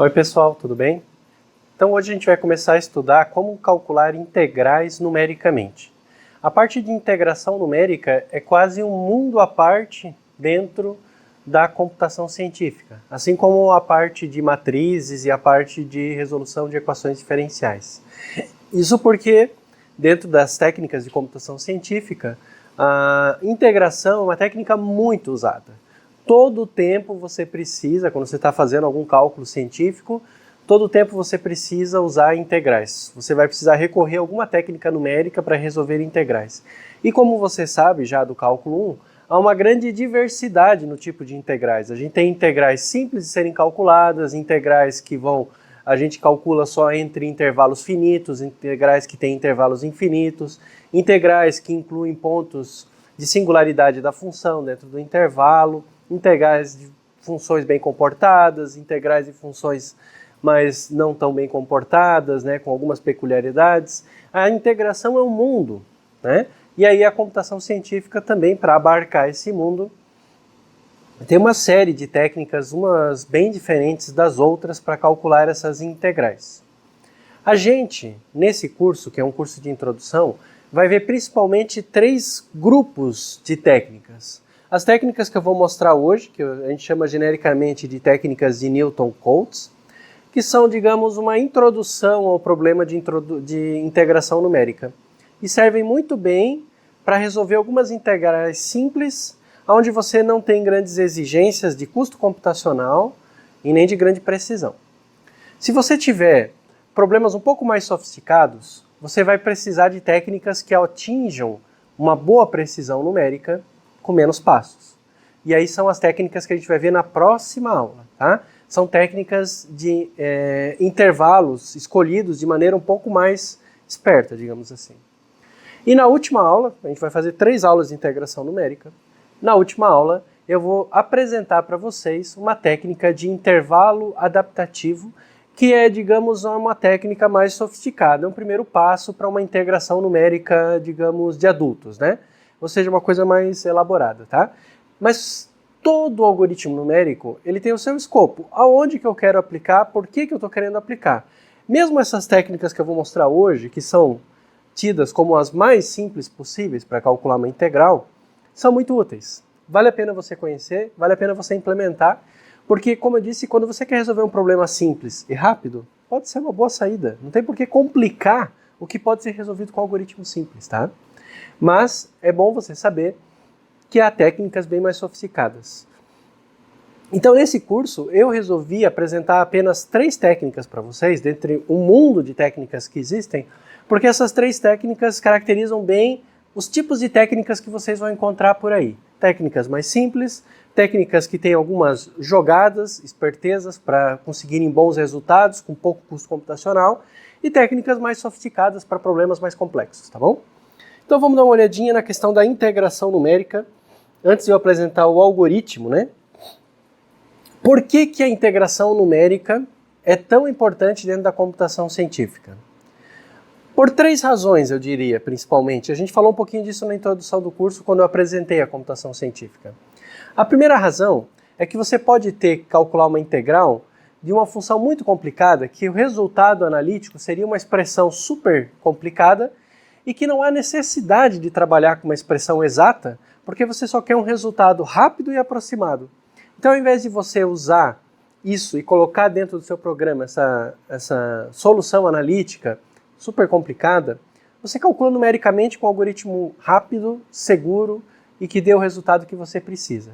Oi pessoal, tudo bem? Então hoje a gente vai começar a estudar como calcular integrais numericamente. A parte de integração numérica é quase um mundo à parte dentro da computação científica, assim como a parte de matrizes e a parte de resolução de equações diferenciais. Isso porque dentro das técnicas de computação científica, a integração é uma técnica muito usada. Todo tempo você precisa, quando você está fazendo algum cálculo científico, todo tempo você precisa usar integrais. Você vai precisar recorrer a alguma técnica numérica para resolver integrais. E como você sabe já do cálculo 1, há uma grande diversidade no tipo de integrais. A gente tem integrais simples de serem calculadas, integrais que a gente calcula só entre intervalos finitos, integrais que têm intervalos infinitos, integrais que incluem pontos de singularidade da função dentro do intervalo, integrais de funções bem comportadas, integrais de funções mas não tão bem comportadas, né, com algumas peculiaridades. A integração é um mundo, né? E aí a computação científica também, para abarcar esse mundo, tem uma série de técnicas, umas bem diferentes das outras, para calcular essas integrais. A gente, nesse curso, que é um curso de introdução, vai ver principalmente 3 grupos de técnicas. As técnicas que eu vou mostrar hoje, que a gente chama genericamente de técnicas de Newton-Cotes, que são, digamos, uma introdução ao problema de integração numérica. E servem muito bem para resolver algumas integrais simples, onde você não tem grandes exigências de custo computacional e nem de grande precisão. Se você tiver problemas um pouco mais sofisticados, você vai precisar de técnicas que atinjam uma boa precisão numérica com menos passos. E aí são as técnicas que a gente vai ver na próxima aula, tá? São técnicas de intervalos escolhidos de maneira um pouco mais esperta, digamos assim. E na última aula, a gente vai fazer 3 aulas de integração numérica. Na última aula, eu vou apresentar para vocês uma técnica de intervalo adaptativo, que é, digamos, uma técnica mais sofisticada. É um primeiro passo para uma integração numérica, digamos, de adultos, né? Ou seja, uma coisa mais elaborada, tá? Mas todo algoritmo numérico, ele tem o seu escopo. Aonde que eu quero aplicar, por que que eu estou querendo aplicar. Mesmo essas técnicas que eu vou mostrar hoje, que são tidas como as mais simples possíveis para calcular uma integral, são muito úteis. Vale a pena você conhecer, vale a pena você implementar, porque, como eu disse, quando você quer resolver um problema simples e rápido, pode ser uma boa saída. Não tem por que complicar o que pode ser resolvido com algoritmos simples, tá? Mas é bom você saber que há técnicas bem mais sofisticadas. Então, nesse curso, eu resolvi apresentar apenas 3 técnicas para vocês, dentre um mundo de técnicas que existem, porque essas 3 técnicas caracterizam bem os tipos de técnicas que vocês vão encontrar por aí. Técnicas mais simples, técnicas que têm algumas jogadas, espertezas para conseguirem bons resultados com pouco custo computacional, e técnicas mais sofisticadas para problemas mais complexos, tá bom? Então vamos dar uma olhadinha na questão da integração numérica, antes de eu apresentar o algoritmo, né? Por que que a integração numérica é tão importante dentro da computação científica? Por 3 razões, eu diria, principalmente. A gente falou um pouquinho disso na introdução do curso, quando eu apresentei a computação científica. A primeira razão é que você pode ter que calcular uma integral de uma função muito complicada, que o resultado analítico seria uma expressão super complicada e que não há necessidade de trabalhar com uma expressão exata, porque você só quer um resultado rápido e aproximado. Então, ao invés de você usar isso e colocar dentro do seu programa essa solução analítica super complicada, você calcula numericamente com um algoritmo rápido, seguro e que dê o resultado que você precisa.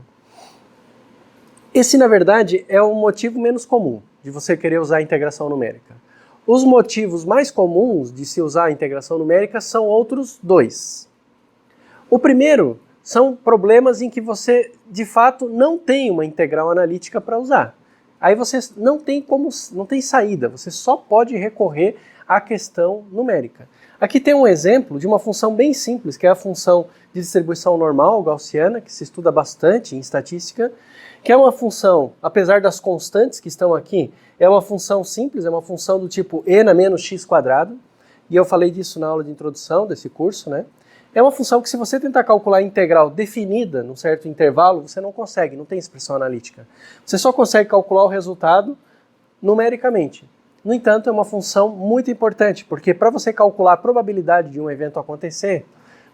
Esse, na verdade, é o motivo menos comum de você querer usar a integração numérica. Os motivos mais comuns de se usar a integração numérica são outros 2. O primeiro são problemas em que você, de fato, não tem uma integral analítica para usar. Aí você não tem saída, você só pode recorrer à questão numérica. Aqui tem um exemplo de uma função bem simples, que é a função de distribuição normal gaussiana, que se estuda bastante em estatística, que é uma função, apesar das constantes que estão aqui, é uma função simples, é uma função do tipo e na menos x quadrado, e eu falei disso na aula de introdução desse curso, né? É uma função que, se você tentar calcular a integral definida num certo intervalo, você não consegue, não tem expressão analítica. Você só consegue calcular o resultado numericamente. No entanto, é uma função muito importante, porque para você calcular a probabilidade de um evento acontecer,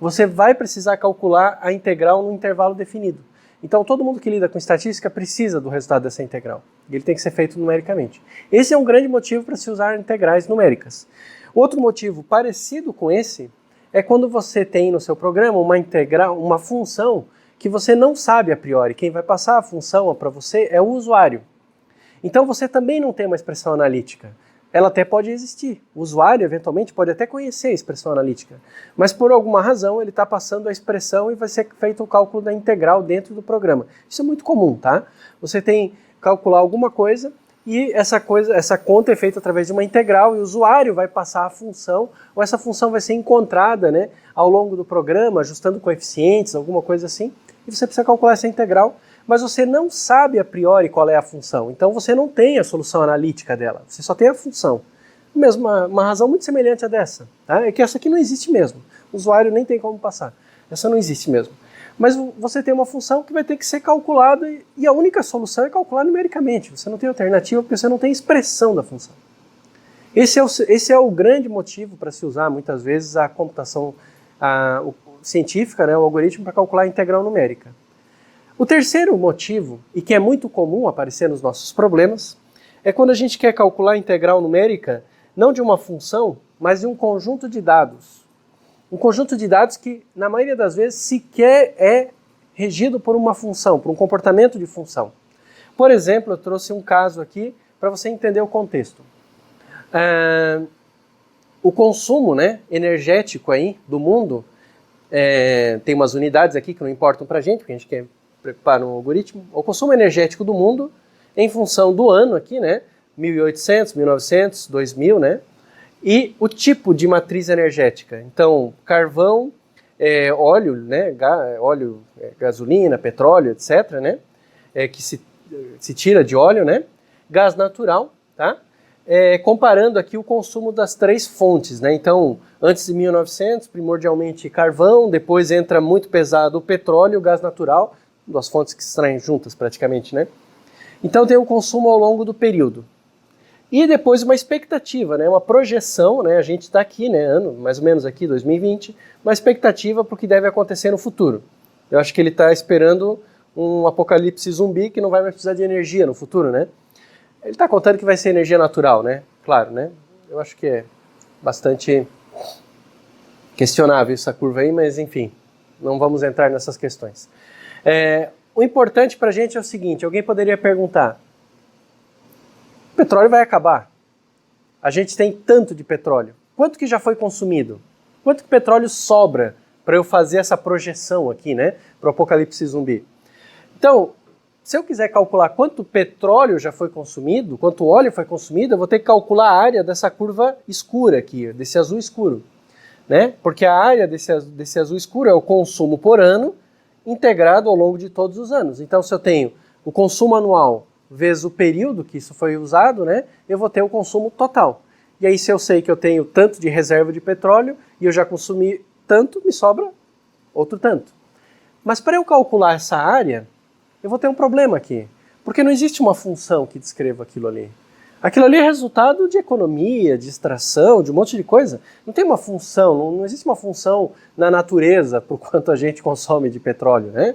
você vai precisar calcular a integral no intervalo definido. Então, todo mundo que lida com estatística precisa do resultado dessa integral. E ele tem que ser feito numericamente. Esse é um grande motivo para se usar integrais numéricas. Outro motivo parecido com esse é quando você tem no seu programa uma integral, uma função que você não sabe a priori. Quem vai passar a função para você é o usuário. Então você também não tem uma expressão analítica. Ela até pode existir. O usuário, eventualmente, pode até conhecer a expressão analítica. Mas por alguma razão ele está passando a expressão e vai ser feito o cálculo da integral dentro do programa. Isso é muito comum, tá? Você tem que calcular alguma coisa e essa conta é feita através de uma integral e o usuário vai passar a função, ou essa função vai ser encontrada, né, ao longo do programa, ajustando coeficientes, alguma coisa assim, e você precisa calcular essa integral, mas você não sabe a priori qual é a função, então você não tem a solução analítica dela, você só tem a função. Mesmo uma razão muito semelhante a dessa, tá? É que essa aqui não existe mesmo, o usuário nem tem como passar, essa não existe mesmo. Mas você tem uma função que vai ter que ser calculada e a única solução é calcular numericamente. Você não tem alternativa porque você não tem expressão da função. Esse é o grande motivo para se usar muitas vezes a computação científica, né, o algoritmo para calcular a integral numérica. O terceiro motivo, e que é muito comum aparecer nos nossos problemas, é quando a gente quer calcular a integral numérica não de uma função, mas de um conjunto de dados. Um conjunto de dados que, na maioria das vezes, sequer é regido por uma função, por um comportamento de função. Por exemplo, eu trouxe um caso aqui para você entender o contexto. O consumo, né, energético aí do mundo, tem umas unidades aqui que não importam para a gente, porque a gente quer preocupar no algoritmo. O consumo energético do mundo, em função do ano aqui, né, 1800, 1900, 2000, né, e o tipo de matriz energética. Então, carvão, óleo, né, óleo, gasolina, petróleo, etc., né, que se tira de óleo, né, gás natural, tá? Comparando aqui o consumo das três fontes, né? Então, antes de 1900, primordialmente carvão, depois entra muito pesado o petróleo e o gás natural, duas fontes que se extraem juntas praticamente, né? Então tem o consumo ao longo do período. E depois uma expectativa, né, uma projeção, né, a gente está aqui, né, ano, mais ou menos aqui, 2020, uma expectativa para o que deve acontecer no futuro. Eu acho que ele está esperando um apocalipse zumbi que não vai mais precisar de energia no futuro, né? Ele está contando que vai ser energia natural, né? Claro, né? Eu acho que é bastante questionável essa curva aí, mas enfim, não vamos entrar nessas questões. O importante para a gente é o seguinte, alguém poderia perguntar, o petróleo vai acabar. A gente tem tanto de petróleo. Quanto que já foi consumido? Quanto que petróleo sobra para eu fazer essa projeção aqui, né? Para o apocalipse zumbi. Então, se eu quiser calcular quanto petróleo já foi consumido, quanto óleo foi consumido, eu vou ter que calcular a área dessa curva escura aqui, desse azul escuro. Né? Porque a área desse azul escuro é o consumo por ano integrado ao longo de todos os anos. Então, se eu tenho o consumo anual vezes o período que isso foi usado, né, eu vou ter o consumo total. E aí, se eu sei que eu tenho tanto de reserva de petróleo e eu já consumi tanto, me sobra outro tanto. Mas para eu calcular essa área, eu vou ter um problema aqui, porque não existe uma função que descreva aquilo ali. Aquilo ali é resultado de economia, de extração, de um monte de coisa. Não tem uma função, não existe uma função na natureza por quanto a gente consome de petróleo, né?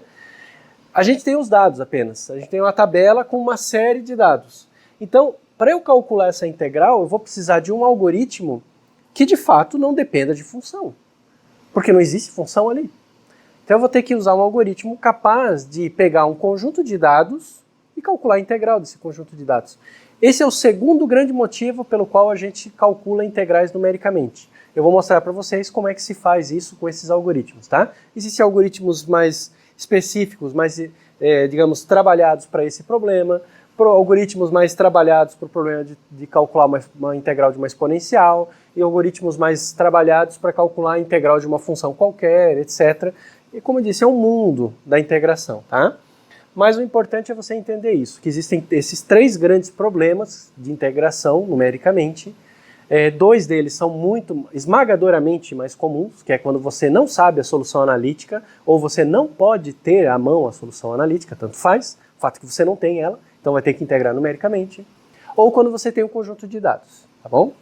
A gente tem os dados apenas, a gente tem uma tabela com uma série de dados. Então, para eu calcular essa integral, eu vou precisar de um algoritmo que de fato não dependa de função, porque não existe função ali. Então eu vou ter que usar um algoritmo capaz de pegar um conjunto de dados e calcular a integral desse conjunto de dados. Esse é o segundo grande motivo pelo qual a gente calcula integrais numericamente. Eu vou mostrar para vocês como é que se faz isso com esses algoritmos, tá? Existem algoritmos mais específicos, mais, digamos, trabalhados para esse problema, algoritmos mais trabalhados para o problema de calcular uma integral de uma exponencial, e algoritmos mais trabalhados para calcular a integral de uma função qualquer, etc. E como eu disse, é um mundo da integração, tá? Mas o importante é você entender isso, que existem esses três grandes problemas de integração numericamente. Dois deles são esmagadoramente mais comuns, que é quando você não sabe a solução analítica, ou você não pode ter à mão a solução analítica, tanto faz, o fato que você não tem ela, então vai ter que integrar numericamente. ou quando você tem um conjunto de dados, tá bom?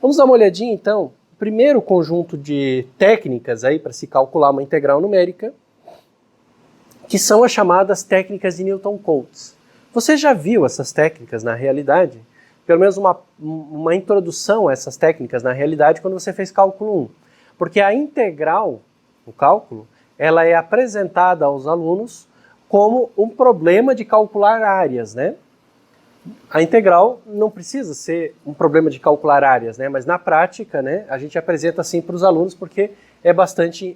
Vamos dar uma olhadinha então. O primeiro conjunto de técnicas aí para se calcular uma integral numérica, que são as chamadas técnicas de Newton-Cotes. Você já viu essas técnicas na realidade? Pelo menos uma introdução a essas técnicas na realidade quando você fez cálculo 1. Porque a integral, no cálculo, ela é apresentada aos alunos como um problema de calcular áreas, né? A integral não precisa ser um problema de calcular áreas, né? Mas na prática, né, a gente apresenta assim para os alunos porque é bastante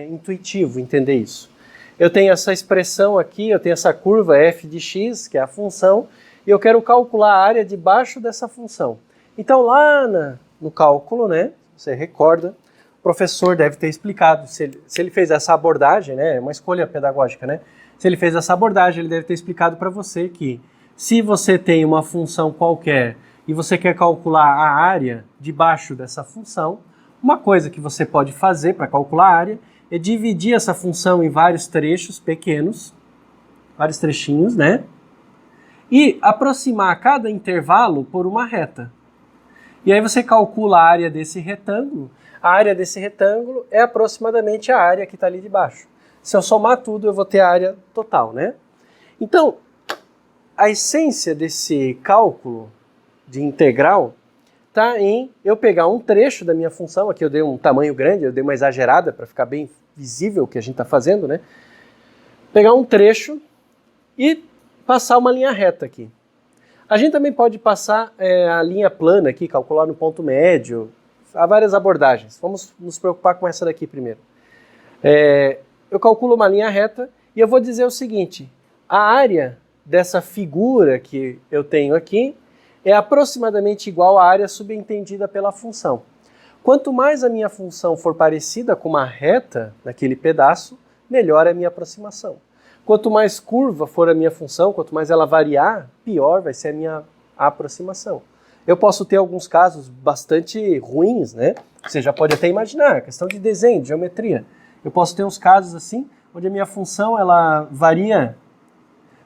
intuitivo entender isso. Eu tenho essa expressão aqui, eu tenho essa curva f de x, que é a função, e eu quero calcular a área debaixo dessa função. Então lá no cálculo, né, você recorda, o professor deve ter explicado, se ele fez essa abordagem, né, é uma escolha pedagógica, né? Se ele fez essa abordagem, ele deve ter explicado para você que se você tem uma função qualquer e você quer calcular a área debaixo dessa função, uma coisa que você pode fazer para calcular a área é dividir essa função em vários trechos pequenos, vários trechinhos, né? E aproximar cada intervalo por uma reta. E aí você calcula a área desse retângulo. A área desse retângulo é aproximadamente a área que está ali debaixo. Se eu somar tudo, eu vou ter a área total, né? Então, a essência desse cálculo de integral está em eu pegar um trecho da minha função, aqui eu dei um tamanho grande, eu dei uma exagerada para ficar bem visível o que a gente está fazendo, né? Pegar um trecho e passar uma linha reta aqui. A gente também pode passar a linha plana aqui, calcular no ponto médio. Há várias abordagens. Vamos nos preocupar com essa daqui primeiro. Eu calculo uma linha reta e eu vou dizer o seguinte: a área dessa figura que eu tenho aqui é aproximadamente igual à área subentendida pela função. Quanto mais a minha função for parecida com uma reta naquele pedaço, melhor é a minha aproximação. Quanto mais curva for a minha função, quanto mais ela variar, pior vai ser a minha aproximação. Eu posso ter alguns casos bastante ruins, né? Você já pode até imaginar, questão de desenho, de geometria. Eu posso ter uns casos assim, onde a minha função ela varia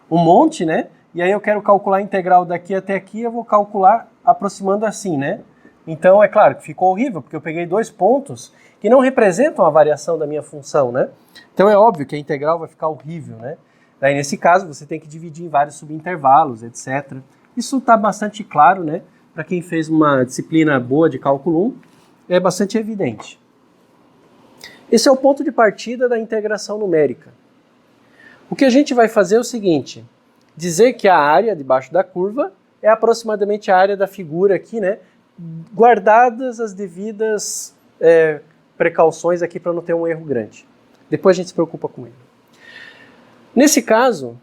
um monte, né? E aí eu quero calcular a integral daqui até aqui, eu vou calcular aproximando assim, né? Então é claro que ficou horrível, porque eu peguei dois pontos que não representam a variação da minha função, né? Então é óbvio que a integral vai ficar horrível, né? Daí nesse caso você tem que dividir em vários subintervalos, etc. Isso está bastante claro, né? Para quem fez uma disciplina boa de cálculo 1, é bastante evidente. Esse é o ponto de partida da integração numérica. O que a gente vai fazer é o seguinte: dizer que a área debaixo da curva é aproximadamente a área da figura aqui, né? Guardadas as devidas precauções aqui para não ter um erro grande. Depois a gente se preocupa com ele. Nesse caso,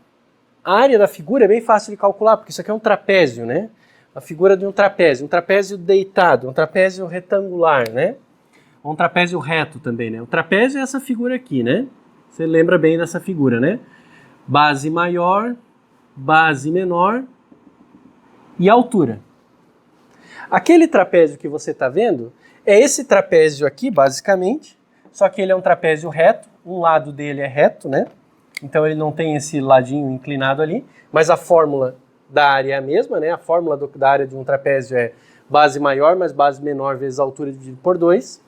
a área da figura é bem fácil de calcular, porque isso aqui é um trapézio, né? A figura de um trapézio deitado, um trapézio retangular, né? Ou um trapézio reto também, né? O trapézio é essa figura aqui, né? Você lembra bem dessa figura, né? Base maior, base menor e altura. Aquele trapézio que você está vendo é esse trapézio aqui, basicamente, só que ele é um trapézio reto, um lado dele é reto, né? Então ele não tem esse ladinho inclinado ali, mas a fórmula da área é a mesma, né? A fórmula da área de um trapézio é base maior mais base menor vezes a altura dividido por 2.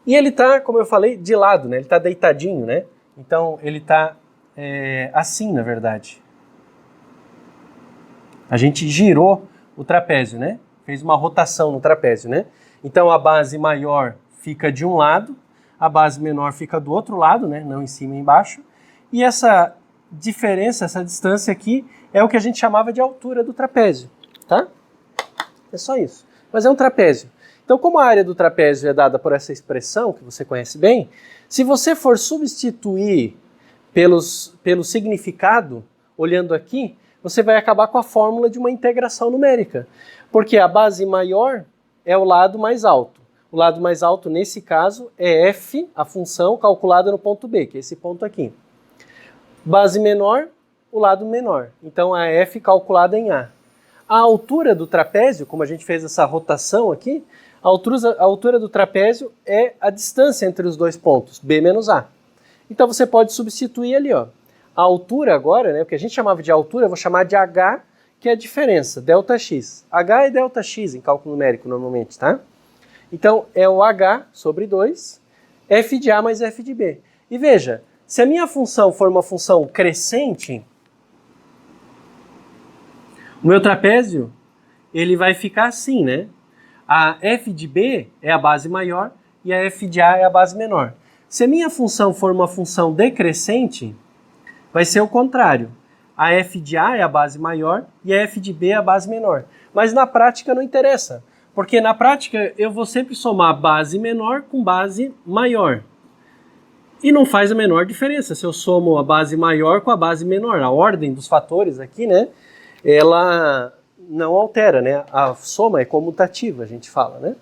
E ele está, como eu falei, de lado, né? Ele está deitadinho, né? Então ele está assim, na verdade. A gente girou o trapézio, né? Fez uma rotação no trapézio, né? Então a base maior fica de um lado, a base menor fica do outro lado, né? Não em cima e embaixo. E essa diferença, essa distância aqui, é o que a gente chamava de altura do trapézio, tá? É só isso. Mas é um trapézio. Então, como a área do trapézio é dada por essa expressão, que você conhece bem, se você for substituir pelo significado, olhando aqui, você vai acabar com a fórmula de uma integração numérica. Porque a base maior é o lado mais alto. O lado mais alto, nesse caso, é f, a função, calculada no ponto B, que é esse ponto aqui. Base menor, o lado menor. Então, a f calculada em A. A altura do trapézio, como a gente fez essa rotação aqui, a altura do trapézio é a distância entre os dois pontos, B menos A. Então, você pode substituir ali, ó. A altura agora, né, o que a gente chamava de altura, eu vou chamar de H, que é a diferença, ΔX. H é ΔX em cálculo numérico normalmente, tá? Então, é o H sobre 2, f de A mais f de B. E veja, se a minha função for uma função crescente, o meu trapézio, ele vai ficar assim, né? A f de B é a base maior e a f de A é a base menor. Se a minha função for uma função decrescente, vai ser o contrário. A f de A é a base maior e a f de B é a base menor. Mas na prática não interessa, porque na prática eu vou sempre somar base menor com base maior. E não faz a menor diferença se eu somo a base maior com a base menor. A ordem dos fatores aqui, né, ela não altera, né? A soma é comutativa, a gente fala, né?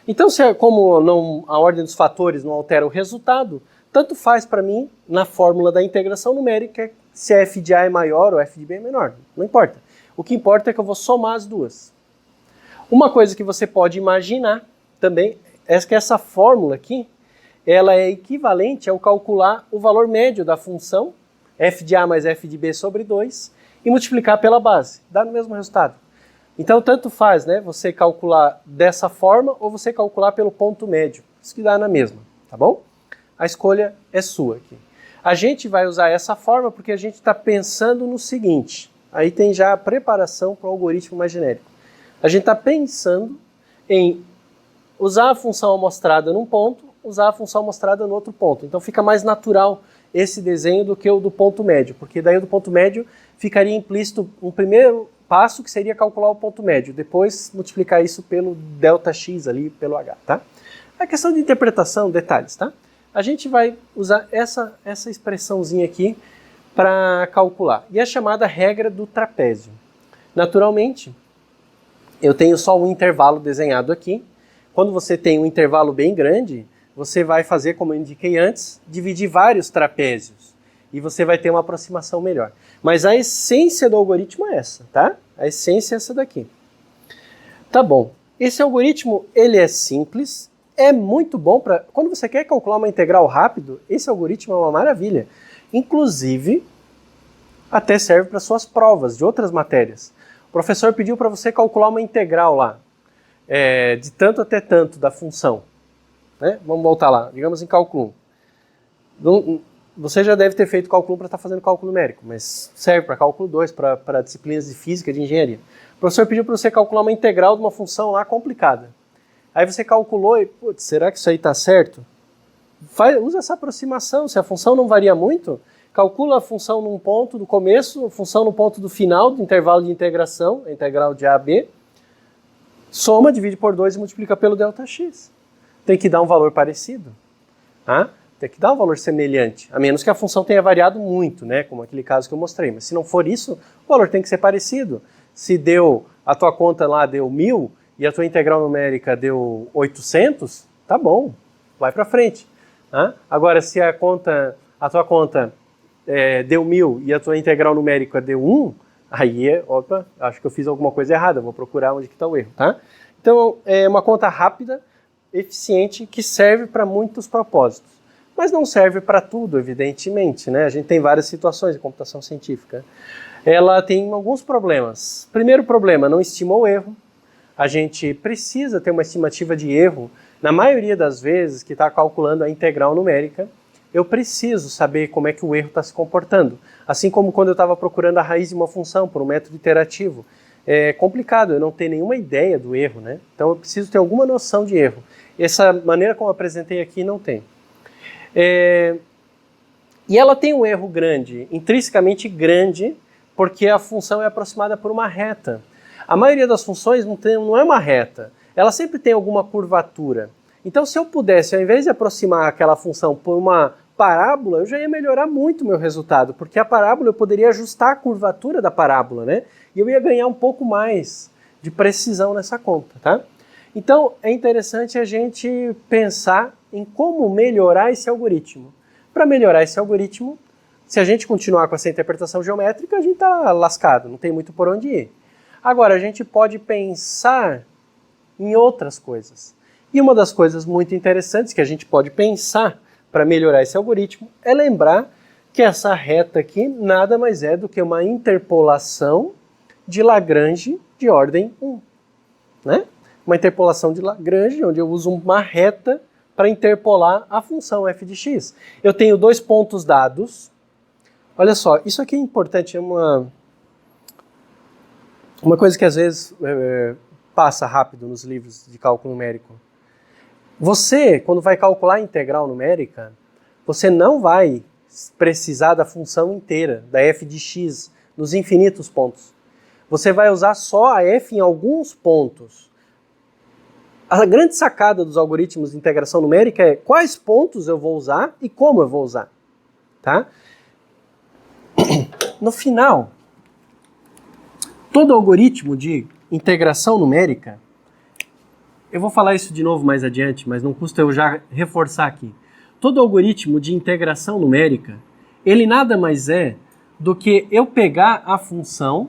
Então, como a ordem dos fatores não altera o resultado, tanto faz para mim, na fórmula da integração numérica, se a f de A é maior ou f de B é menor. Não importa. O que importa é que eu vou somar as duas. Uma coisa que você pode imaginar também é que essa fórmula aqui, ela é equivalente ao calcular o valor médio da função f de A mais f de B sobre 2 e multiplicar pela base. Dá no mesmo resultado. Então, tanto faz, né, você calcular dessa forma ou você calcular pelo ponto médio. Isso que dá na mesma, tá bom? A escolha é sua aqui. A gente vai usar essa forma porque a gente está pensando no seguinte. Aí tem já a preparação para o algoritmo mais genérico. A gente está pensando em usar a função amostrada num ponto, usar a função amostrada no outro ponto. Então fica mais natural esse desenho do que o do ponto médio, porque daí o do ponto médio ficaria implícito um primeiro passo que seria calcular o ponto médio, depois multiplicar isso pelo ΔX ali, pelo H, tá? A questão de interpretação, detalhes, tá? A gente vai usar essa expressãozinha aqui para calcular. E é chamada regra do trapézio. Naturalmente, eu tenho só um intervalo desenhado aqui. Quando você tem um intervalo bem grande, você vai fazer, como eu indiquei antes, dividir vários trapézios. E você vai ter uma aproximação melhor. Mas a essência do algoritmo é essa, tá? A essência é essa daqui. Tá bom. Esse algoritmo, ele é simples, é muito bom para... Quando você quer calcular uma integral rápido, esse algoritmo é uma maravilha. Inclusive, até serve para suas provas de outras matérias. O professor pediu para você calcular uma integral lá, de tanto até tanto da função. Né? Vamos voltar lá, digamos em cálculo 1. Você já deve ter feito cálculo 1 para estar fazendo cálculo numérico, mas serve para cálculo 2, para disciplinas de física, de engenharia. O professor pediu para você calcular uma integral de uma função lá complicada. Aí você calculou e, putz, será que isso aí está certo? Usa essa aproximação, se a função não varia muito, calcula a função num ponto do começo, a função no ponto do final do intervalo de integração, a integral de A a B, soma, divide por 2 e multiplica pelo ΔX. Tem que dar um valor parecido. Tá? Tem que dar um valor semelhante, a menos que a função tenha variado muito, né? Como aquele caso que eu mostrei. Mas se não for isso, o valor tem que ser parecido. Se a tua conta lá deu 1.000 e a tua integral numérica deu 800, tá bom, vai para frente. Tá? Agora, se a tua conta deu 1.000 e a tua integral numérica deu 1, aí opa, acho que eu fiz alguma coisa errada, vou procurar onde está o erro. Tá? Então, é uma conta rápida, eficiente, que serve para muitos propósitos. Mas não serve para tudo, evidentemente, né? A gente tem várias situações de computação científica. Ela tem alguns problemas. Primeiro problema, não estima o erro. A gente precisa ter uma estimativa de erro. Na maioria das vezes que está calculando a integral numérica, eu preciso saber como é que o erro está se comportando. Assim como quando eu estava procurando a raiz de uma função por um método iterativo. É complicado, eu não tenho nenhuma ideia do erro, né? Então eu preciso ter alguma noção de erro. Essa maneira como eu apresentei aqui não tem. E ela tem um erro grande, intrinsecamente grande, porque a função é aproximada por uma reta. A maioria das funções não é uma reta, ela sempre tem alguma curvatura. Então, se eu pudesse, ao invés de aproximar aquela função por uma parábola, eu já ia melhorar muito o meu resultado, porque a parábola eu poderia ajustar a curvatura da parábola, né? E eu ia ganhar um pouco mais de precisão nessa conta, tá? Então, é interessante a gente pensar em como melhorar esse algoritmo. Para melhorar esse algoritmo, se a gente continuar com essa interpretação geométrica, a gente está lascado, não tem muito por onde ir. Agora, a gente pode pensar em outras coisas. E uma das coisas muito interessantes que a gente pode pensar para melhorar esse algoritmo é lembrar que essa reta aqui nada mais é do que uma interpolação de Lagrange de ordem 1. Né? Uma interpolação de Lagrange, onde eu uso uma reta para interpolar a função f de x. Eu tenho dois pontos dados. Olha só, isso aqui é importante, é uma coisa que às vezes passa rápido nos livros de cálculo numérico. Você, quando vai calcular a integral numérica, você não vai precisar da função inteira, da f de x, nos infinitos pontos. Você vai usar só a f em alguns pontos. A grande sacada dos algoritmos de integração numérica é quais pontos eu vou usar e como eu vou usar. Tá? No final, todo algoritmo de integração numérica, eu vou falar isso de novo mais adiante, mas não custa eu já reforçar aqui. Todo algoritmo de integração numérica, ele nada mais é do que eu pegar a função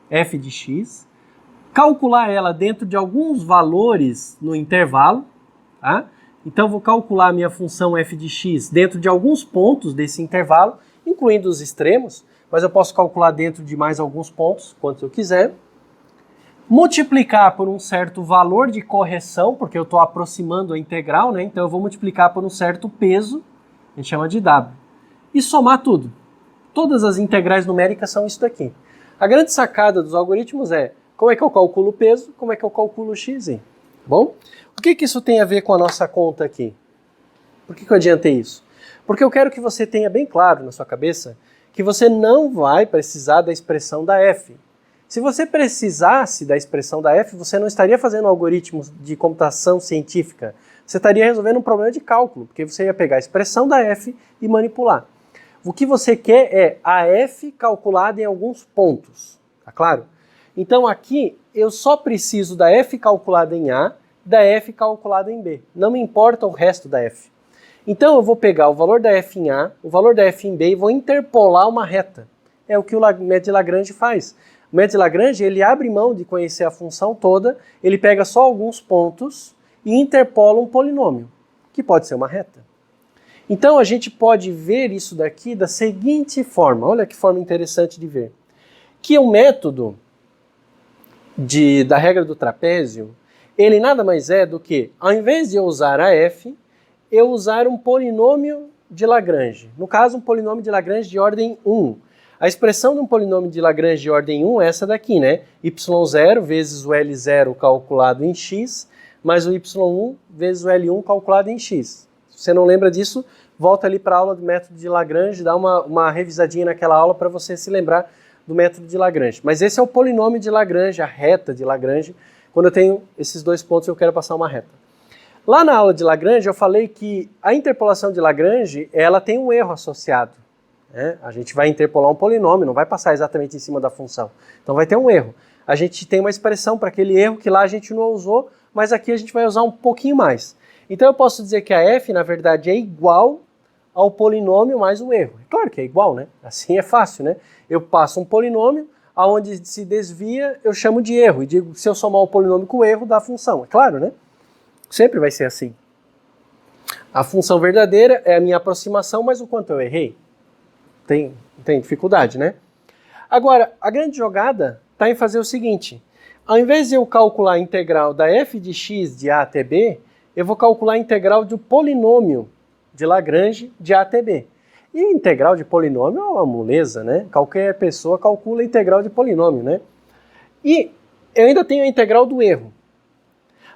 f de x, calcular ela dentro de alguns valores no intervalo, tá? Então eu vou calcular a minha função f de x dentro de alguns pontos desse intervalo, incluindo os extremos, mas eu posso calcular dentro de mais alguns pontos, quantos eu quiser. Multiplicar por um certo valor de correção, porque eu estou aproximando a integral, né? Então eu vou multiplicar por um certo peso, a gente chama de W. E somar tudo. Todas as integrais numéricas são isso daqui. A grande sacada dos algoritmos é como é que eu calculo o peso, como é que eu calculo o xi. Bom, o que isso tem a ver com a nossa conta aqui? Por que eu adiantei isso? Porque eu quero que você tenha bem claro na sua cabeça que você não vai precisar da expressão da f. Se você precisasse da expressão da f, você não estaria fazendo algoritmos de computação científica. Você estaria resolvendo um problema de cálculo, porque você ia pegar a expressão da f e manipular. O que você quer é a f calculada em alguns pontos, tá claro? Então aqui eu só preciso da f calculada em A, da f calculada em B. Não me importa o resto da f. Então eu vou pegar o valor da f em A, o valor da f em B e vou interpolar uma reta. É o que o método de Lagrange faz. O método de Lagrange, ele abre mão de conhecer a função toda, ele pega só alguns pontos e interpola um polinômio, que pode ser uma reta. Então a gente pode ver isso daqui da seguinte forma, olha que forma interessante de ver. Que o método da regra do trapézio, ele nada mais é do que, ao invés de eu usar a f, eu usar um polinômio de Lagrange. No caso, um polinômio de Lagrange de ordem 1. A expressão de um polinômio de Lagrange de ordem 1 é essa daqui, né? y0 vezes o L0 calculado em x, mais o y1 vezes o L1 calculado em x. Se você não lembra disso, volta ali para a aula do método de Lagrange, dá uma revisadinha naquela aula para você se lembrar do método de Lagrange. Mas esse é o polinômio de Lagrange, a reta de Lagrange, quando eu tenho esses dois pontos eu quero passar uma reta. Lá na aula de Lagrange eu falei que a interpolação de Lagrange, ela tem um erro associado. A gente vai interpolar um polinômio, não vai passar exatamente em cima da função. Então vai ter um erro. A gente tem uma expressão para aquele erro que lá a gente não usou, mas aqui a gente vai usar um pouquinho mais. Então eu posso dizer que a f, na verdade, é igual ao polinômio mais o erro. Claro que é igual, né? Assim é fácil, né? Eu passo um polinômio, aonde se desvia, eu chamo de erro. E digo que se eu somar o polinômio com o erro, dá a função. É claro, né? Sempre vai ser assim. A função verdadeira é a minha aproximação, mas o quanto eu errei? Tem dificuldade, né? Agora, a grande jogada está em fazer o seguinte. Ao invés de eu calcular a integral da f de x de A até B, eu vou calcular a integral do polinômio de Lagrange de A até B. E a integral de polinômio é uma moleza, né? Qualquer pessoa calcula a integral de polinômio, né? E eu ainda tenho a integral do erro.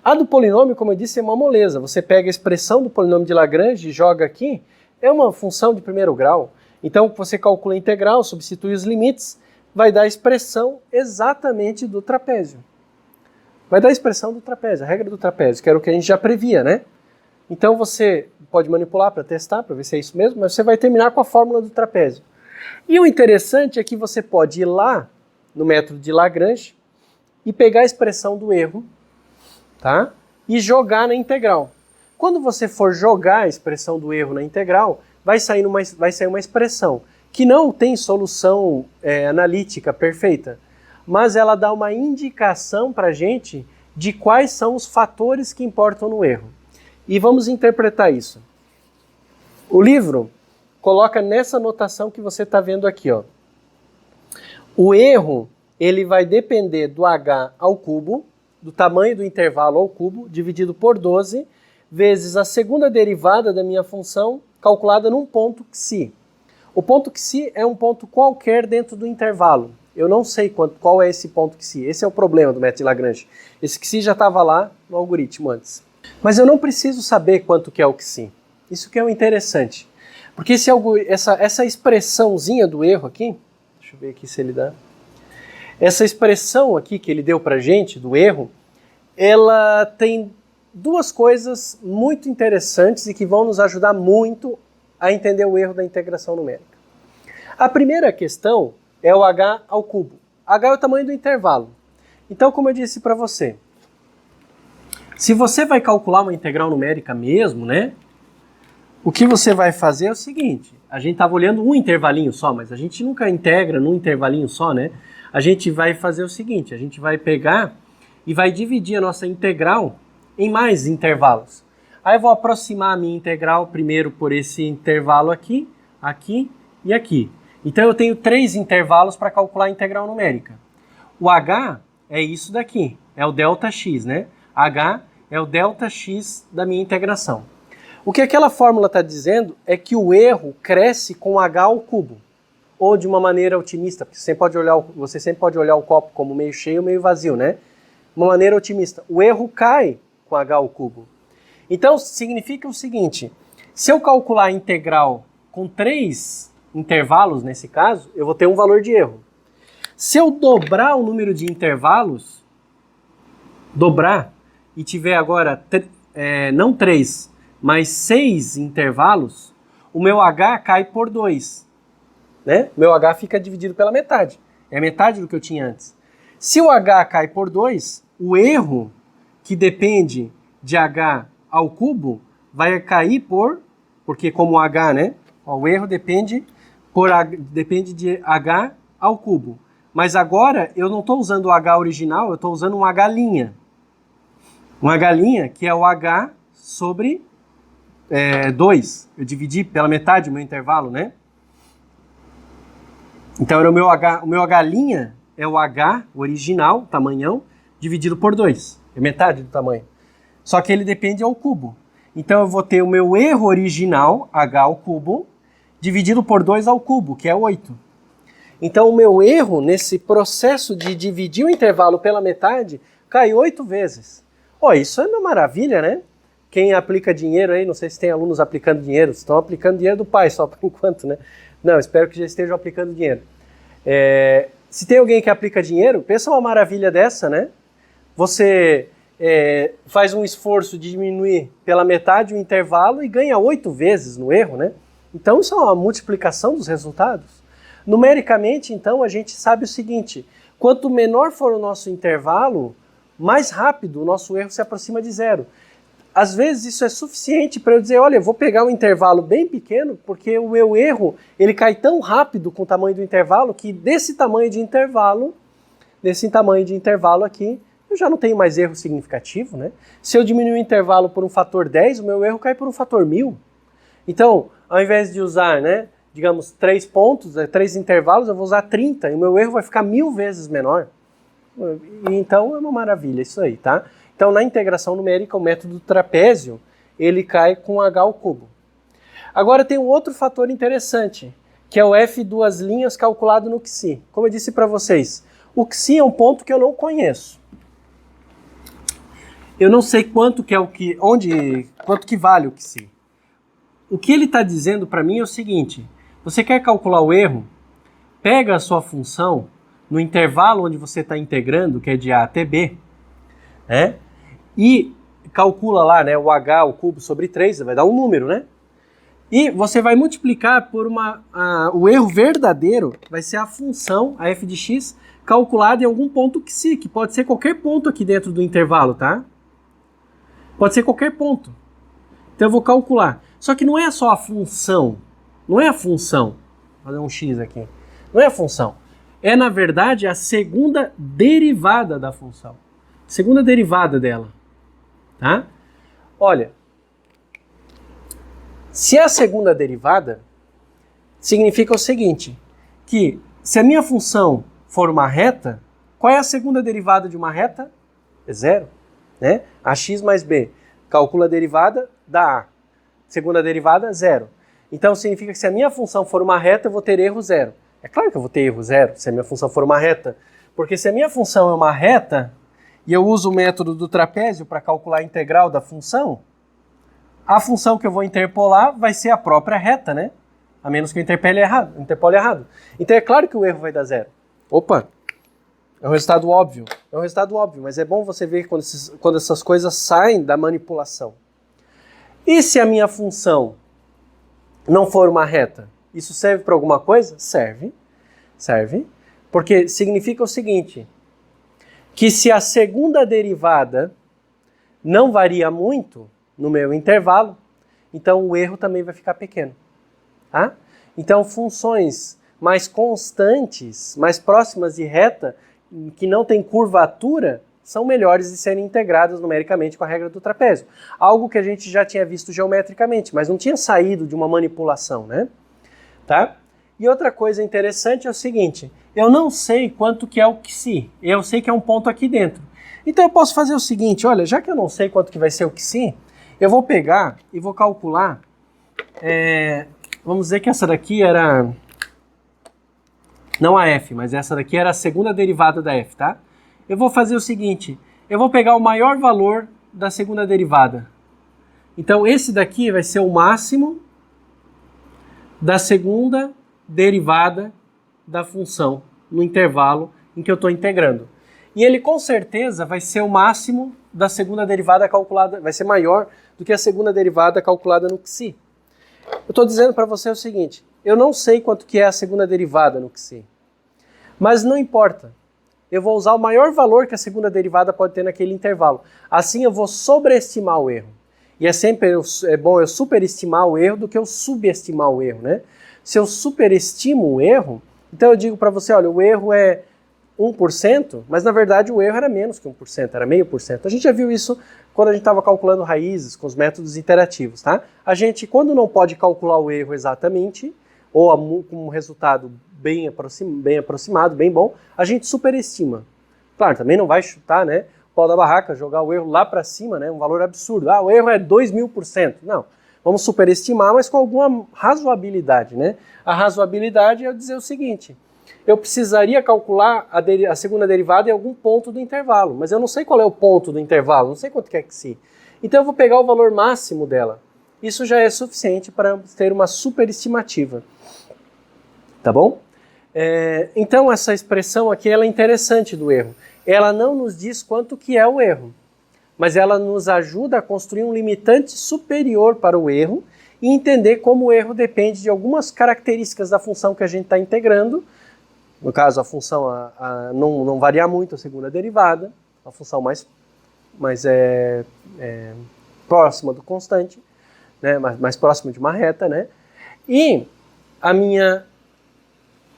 A do polinômio, como eu disse, é uma moleza. Você pega a expressão do polinômio de Lagrange e joga aqui, é uma função de primeiro grau. Então você calcula a integral, substitui os limites, vai dar a expressão exatamente do trapézio. Vai dar a expressão do trapézio, a regra do trapézio, que era o que a gente já previa, né? Então você pode manipular para testar, para ver se é isso mesmo, mas você vai terminar com a fórmula do trapézio. E o interessante é que você pode ir lá no método de Lagrange e pegar a expressão do erro, tá? E jogar na integral. Quando você for jogar a expressão do erro na integral, vai sair uma expressão que não tem solução analítica perfeita, mas ela dá uma indicação para a gente de quais são os fatores que importam no erro. E vamos interpretar isso. O livro coloca nessa notação que você está vendo aqui, ó. O erro, ele vai depender do h ao cubo, do tamanho do intervalo ao cubo, dividido por 12, vezes a segunda derivada da minha função, calculada num ponto xi. O ponto xi é um ponto qualquer dentro do intervalo. Eu não sei qual é esse ponto xi. Esse é o problema do método de Lagrange. Esse xi já estava lá no algoritmo antes. Mas eu não preciso saber quanto que é o xi. Isso que é o interessante. Porque essa expressãozinha do erro aqui, deixa eu ver aqui se ele dá. Essa expressão aqui que ele deu pra gente, do erro, ela tem duas coisas muito interessantes e que vão nos ajudar muito a entender o erro da integração numérica. A primeira questão é o h ao cubo. H é o tamanho do intervalo. Então, como eu disse para você, se você vai calcular uma integral numérica mesmo, né? O que você vai fazer é o seguinte, a gente estava olhando um intervalinho só, mas a gente nunca integra num intervalinho só, né? A gente vai fazer o seguinte, a gente vai pegar e vai dividir a nossa integral em mais intervalos. Aí eu vou aproximar a minha integral primeiro por esse intervalo aqui, aqui e aqui. Então eu tenho 3 intervalos para calcular a integral numérica. O h é isso daqui, é o ΔX, né? h é o ΔX da minha integração. O que aquela fórmula está dizendo é que o erro cresce com h ao cubo, ou de uma maneira otimista, porque você sempre pode olhar o copo como meio cheio ou meio vazio, né? Uma maneira otimista. O erro cai com h ao cubo. Então, significa o seguinte, se eu calcular a integral com 3 intervalos, nesse caso, eu vou ter um valor de erro. Se eu dobrar o número de intervalos, dobrar, e tiver agora, não 3, mas 6 intervalos, o meu h cai por 2. Né? Meu h fica dividido pela metade. É a metade do que eu tinha antes. Se o h cai por 2, o erro que depende de h ao cubo vai cair porque como h, né? O erro depende de h ao cubo. Mas agora eu não estou usando o h original, eu estou usando um h'. Um h' que é o h sobre 2. Eu dividi pela metade o meu intervalo, né? Então o meu h' é o h original, tamanhão, dividido por 2. É metade do tamanho. Só que ele depende ao cubo. Então eu vou ter o meu erro original, h ao cubo, dividido por 2 ao cubo, que é 8. Então o meu erro nesse processo de dividir o intervalo pela metade cai 8 vezes. Isso é uma maravilha, né? Quem aplica dinheiro aí, não sei se tem alunos aplicando dinheiro, estão aplicando dinheiro do pai só por enquanto, né? Não, espero que já estejam aplicando dinheiro. Se tem alguém que aplica dinheiro, pensa uma maravilha dessa, né? Você faz um esforço de diminuir pela metade o intervalo e ganha 8 vezes no erro, né? Então isso é uma multiplicação dos resultados. Numericamente, então, a gente sabe o seguinte, quanto menor for o nosso intervalo, mais rápido o nosso erro se aproxima de zero. Às vezes isso é suficiente para eu dizer, olha, eu vou pegar um intervalo bem pequeno, porque o meu erro ele cai tão rápido com o tamanho do intervalo, que desse tamanho de intervalo aqui, eu já não tenho mais erro significativo, né? Se eu diminuir o intervalo por um fator 10, o meu erro cai por um fator 1000. Então, ao invés de usar, né, digamos, 3 pontos, 3 intervalos, eu vou usar 30, e o meu erro vai ficar 1000 vezes menor. Então é uma maravilha isso aí, tá? Então na integração numérica, o método trapézio, ele cai com h ao cubo. Agora tem um outro fator interessante, que é o f duas linhas calculado no xi. Como eu disse para vocês, o xi é um ponto que eu não conheço. Eu não sei quanto que vale o xi. O que ele está dizendo para mim é o seguinte, você quer calcular o erro? Pega a sua função no intervalo onde você está integrando, que é de a até b, né? E calcula lá, né, o h ao cubo sobre 3, vai dar um número, né? E você vai multiplicar por o erro verdadeiro, vai ser a função, a f de x, calculada em algum ponto xi, que pode ser qualquer ponto aqui dentro do intervalo, tá? Pode ser qualquer ponto. Então eu vou calcular. Só que não é só a função, não é a função, vou fazer um x aqui, não é a função. É, na verdade, a segunda derivada da função. Segunda derivada dela. Tá? Olha, se é a segunda derivada, significa o seguinte, que se a minha função for uma reta, Qual é a segunda derivada de uma reta? É zero, né? Ax mais b. Calcula a derivada, dá a. Segunda derivada, zero. Então significa que se a minha função for uma reta, eu vou ter erro zero. É claro que eu vou ter erro zero se a minha função for uma reta. Porque se a minha função é uma reta, e eu uso o método do trapézio para calcular a integral da função, a função que eu vou interpolar vai ser a própria reta, né? A menos que eu interpole errado. Então é claro que o erro vai dar zero. Opa! É um resultado óbvio. É um resultado óbvio, mas é bom você ver quando essas coisas saem da manipulação. E se a minha função não for uma reta? Isso serve para alguma coisa? Serve. Serve. Porque significa o seguinte, que se a segunda derivada não varia muito no meu intervalo, então o erro também vai ficar pequeno. Tá? Então funções mais constantes, mais próximas de reta, que não tem curvatura, são melhores de serem integradas numericamente com a regra do trapézio. Algo que a gente já tinha visto geometricamente, mas não tinha saído de uma manipulação, né? Tá? E outra coisa interessante é o seguinte, eu não sei quanto que é o Xi, eu sei que é um ponto aqui dentro. Então eu posso fazer o seguinte, olha, já que eu não sei quanto que vai ser o Xi, eu vou pegar e vou calcular, vamos dizer que essa daqui era, não a f, mas essa daqui era a segunda derivada da f, tá? Eu vou fazer o seguinte, eu vou pegar o maior valor da segunda derivada. Então esse daqui vai ser o máximo da segunda derivada da função no intervalo em que eu estou integrando. E ele com certeza vai ser o máximo da segunda derivada calculada, vai ser maior do que a segunda derivada calculada no Xi. Eu estou dizendo para você o seguinte, eu não sei quanto que é a segunda derivada no Xi, mas não importa. Eu vou usar o maior valor que a segunda derivada pode ter naquele intervalo. Assim eu vou sobreestimar o erro. E é bom eu superestimar o erro do que eu subestimar o erro, né? Se eu superestimo o erro, então eu digo para você, olha, o erro é 1%, mas na verdade o erro era menos que 1%, era 0,5%. A gente já viu isso quando a gente estava calculando raízes com os métodos interativos, tá? A gente, quando não pode calcular o erro exatamente, ou com um resultado bem aproximado, bem bom, a gente superestima. Claro, também não vai chutar, né, o pau da barraca, jogar o erro lá para cima, né, um valor absurdo. Ah, o erro é 2.000%. Não, vamos superestimar, mas com alguma razoabilidade, né? A razoabilidade é dizer o seguinte, eu precisaria calcular a segunda derivada em algum ponto do intervalo, mas eu não sei qual é o ponto do intervalo, não sei quanto que é Xi. Então eu vou pegar o valor máximo dela. Isso já é suficiente para ter uma superestimativa. Tá bom? Então essa expressão aqui ela é interessante do erro. Ela não nos diz quanto que é o erro, mas ela nos ajuda a construir um limitante superior para o erro e entender como o erro depende de algumas características da função que a gente está integrando. No caso, a função não varia muito a segunda derivada, a função mais próxima do constante, né, mais próxima de uma reta, né? E a minha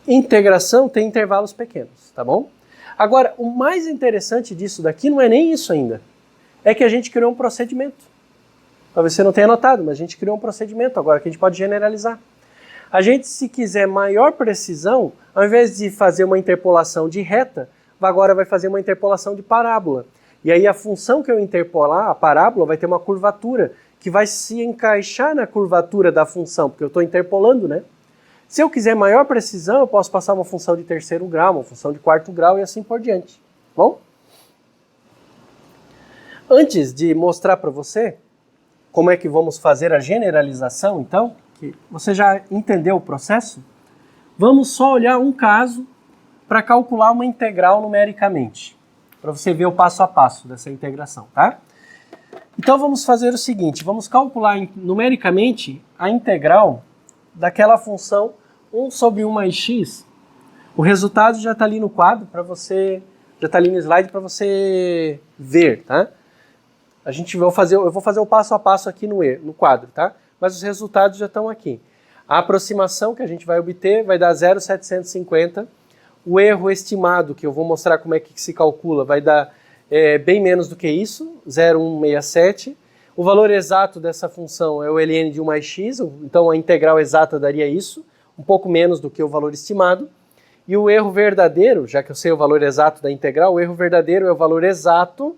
integração tem intervalos pequenos, tá bom? Agora, o mais interessante disso daqui não é nem isso ainda. É que a gente criou um procedimento. Talvez você não tenha notado, mas a gente criou um procedimento agora que a gente pode generalizar. A gente, se quiser maior precisão, ao invés de fazer uma interpolação de reta, agora vai fazer uma interpolação de parábola. E aí a função que eu interpolar, a parábola, vai ter uma curvatura que vai se encaixar na curvatura da função, porque eu estou interpolando, né? Se eu quiser maior precisão, eu posso passar uma função de terceiro grau, uma função de quarto grau e assim por diante. Bom? Antes de mostrar para você como é que vamos fazer a generalização, então, que você já entendeu o processo, vamos só olhar um caso para calcular uma integral numericamente, para você ver o passo a passo dessa integração, tá? Então vamos fazer o seguinte, vamos calcular numericamente a integral daquela função 1 sobre 1 mais x. O resultado já está ali no quadro para você, já está ali no slide para você ver, tá? Eu vou fazer o passo a passo aqui no quadro, tá? Mas os resultados já estão aqui. A aproximação que a gente vai obter vai dar 0,750. O erro estimado, que eu vou mostrar como é que se calcula, vai dar bem menos do que isso, 0,167. O valor exato dessa função é o ln de 1 mais x, então a integral exata daria isso, um pouco menos do que o valor estimado. E o erro verdadeiro, já que eu sei o valor exato da integral, o erro verdadeiro é o valor exato,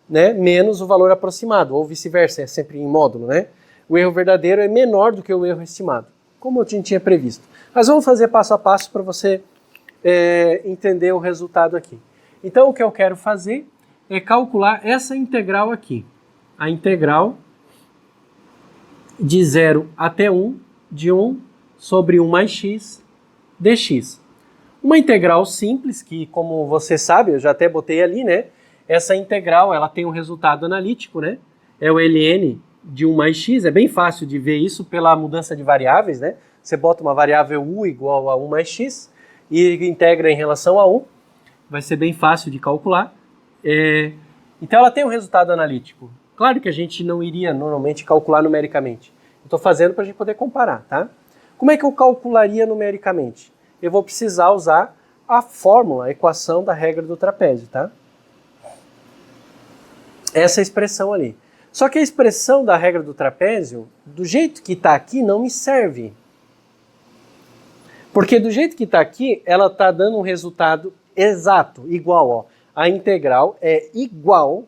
né, menos o valor aproximado, ou vice-versa, é sempre em módulo, né? O erro verdadeiro é menor do que o erro estimado, como eu tinha previsto. Mas vamos fazer passo a passo para você entender o resultado aqui. Então o que eu quero fazer é calcular essa integral aqui. A integral de 0 até 1, de 1 sobre 1 mais x dx. Uma integral simples que, como você sabe, eu já até botei ali, né? Essa integral, ela tem um resultado analítico, né? É o ln de 1 mais x, é bem fácil de ver isso pela mudança de variáveis, né? Você bota uma variável u igual a 1 mais x e integra em relação a 1, vai ser bem fácil de calcular. Então ela tem um resultado analítico. Claro que a gente não iria normalmente calcular numericamente. Eu estou fazendo para a gente poder comparar, tá? Como é que eu calcularia numericamente? Eu vou precisar usar a fórmula, a equação da regra do trapézio, tá? Essa expressão ali. Só que a expressão da regra do trapézio, do jeito que está aqui, não me serve. Porque do jeito que está aqui, ela está dando um resultado exato, igual, ó. A integral é igual,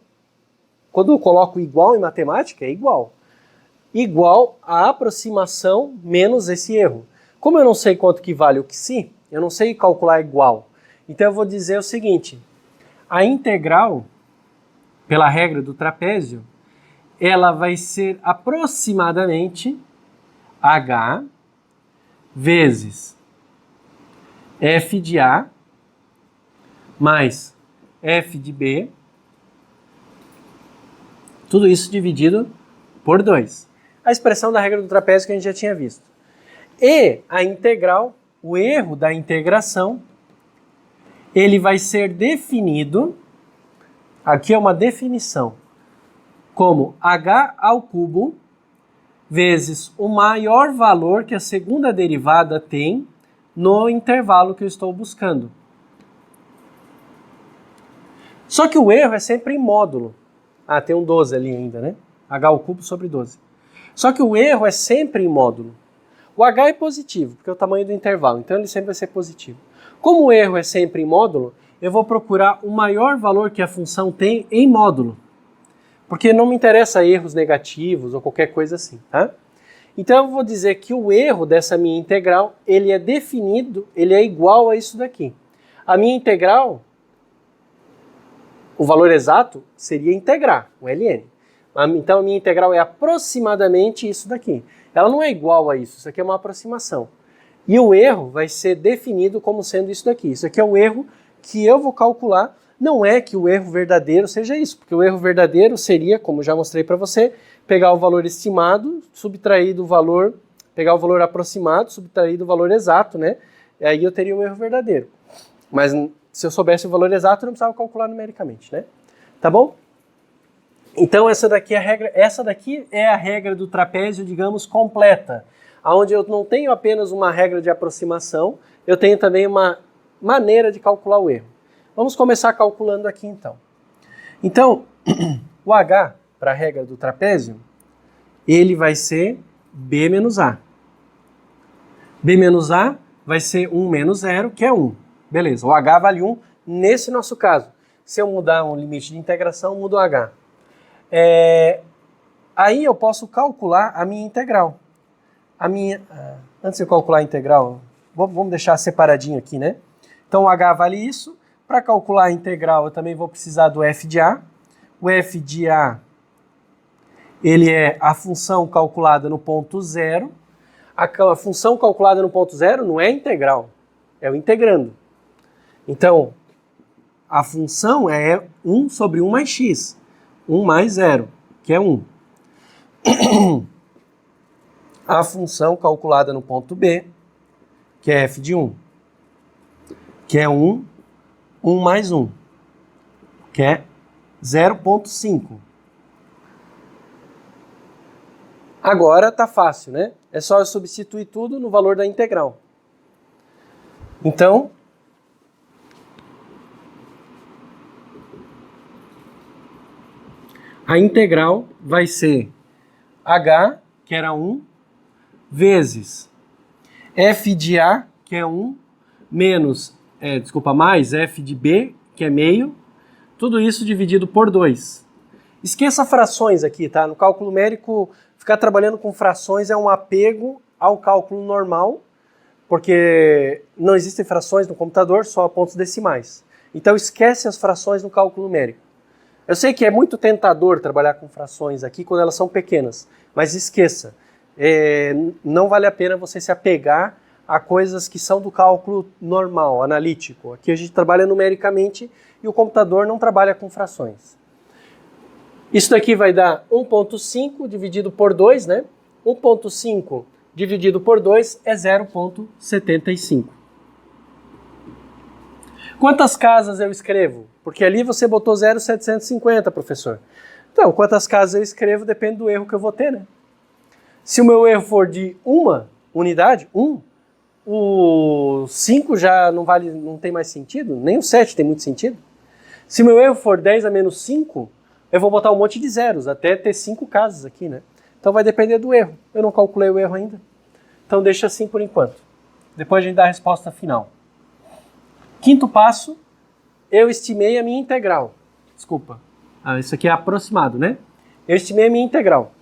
quando eu coloco igual em matemática, é igual. Igual a aproximação menos esse erro. Como eu não sei quanto que vale o que sim, eu não sei calcular igual. Então eu vou dizer o seguinte, a integral, pela regra do trapézio, ela vai ser aproximadamente h vezes f de a mais f de b, tudo isso dividido por 2. A expressão da regra do trapézio que a gente já tinha visto. E a integral, o erro da integração, ele vai ser definido, aqui é uma definição, como h ao cubo vezes o maior valor que a segunda derivada tem no intervalo que eu estou buscando. Só que o erro é sempre em módulo. Ah, tem um 12 ali ainda, né? H ao cubo sobre 12. Só que o erro é sempre em módulo. O H é positivo, porque é o tamanho do intervalo, então ele sempre vai ser positivo. Como o erro é sempre em módulo, eu vou procurar o maior valor que a função tem em módulo. Porque não me interessa erros negativos ou qualquer coisa assim, tá? Então eu vou dizer que o erro dessa minha integral, ele é definido, ele é igual a isso daqui. A minha integral, o valor exato seria integrar, o ln. Então a minha integral é aproximadamente isso daqui. Ela não é igual a isso aqui é uma aproximação. E o erro vai ser definido como sendo isso daqui. Isso aqui é o erro que eu vou calcular. Não é que o erro verdadeiro seja isso, porque o erro verdadeiro seria, como já mostrei para você, pegar o valor estimado, subtrair do valor, pegar o valor aproximado, subtrair do valor exato, né? E aí eu teria o erro verdadeiro. Mas se eu soubesse o valor exato, eu não precisava calcular numericamente, né? Tá bom? Então essa daqui é a regra do trapézio, digamos, completa, onde eu não tenho apenas uma regra de aproximação, eu tenho também uma maneira de calcular o erro. Vamos começar calculando aqui então. Então, o H, para a regra do trapézio, ele vai ser B menos A. B menos A vai ser 1 menos 0, que é 1. Beleza, o H vale 1 nesse nosso caso. Se eu mudar um limite de integração, mudo o H. Aí eu posso calcular a minha integral. Antes de eu calcular a integral, vamos deixar separadinho aqui, né? Então o H vale isso. Para calcular a integral, eu também vou precisar do f de A. O f de A, ele é a função calculada no ponto zero. A função calculada no ponto zero não é integral, é o integrando. Então, a função é 1 sobre 1 mais x. 1 mais 0, que é 1. A função calculada no ponto B, que é f de 1, que é 1, 1 mais 1, que é 0,5. Agora tá fácil, né? É só eu substituir tudo no valor da integral. Então, a integral vai ser h, que era 1, vezes f de a, que é 1, menos, mais f de b, que é meio, tudo isso dividido por 2. Esqueça frações aqui, tá? No cálculo numérico, ficar trabalhando com frações é um apego ao cálculo normal, porque não existem frações no computador, só pontos decimais. Então esquece as frações no cálculo numérico. Eu sei que é muito tentador trabalhar com frações aqui quando elas são pequenas, mas esqueça. Não vale a pena você se apegar a coisas que são do cálculo normal, analítico. Aqui a gente trabalha numericamente e o computador não trabalha com frações. Isso daqui vai dar 1.5 dividido por 2, né? 1.5 dividido por 2 é 0.75. Quantas casas eu escrevo? Porque ali você botou 0,750, professor. Então, quantas casas eu escrevo depende do erro que eu vou ter, né? Se o meu erro for de uma unidade, o 5 já não tem mais sentido, nem o 7 tem muito sentido. Se o meu erro for 10 a menos 5, eu vou botar um monte de zeros, até ter 5 casas aqui, né? Então vai depender do erro. Eu não calculei o erro ainda. Então deixa assim por enquanto. Depois a gente dá a resposta final. Quinto passo, eu estimei a minha integral. Desculpa. Isso aqui é aproximado, né? Eu estimei a minha integral.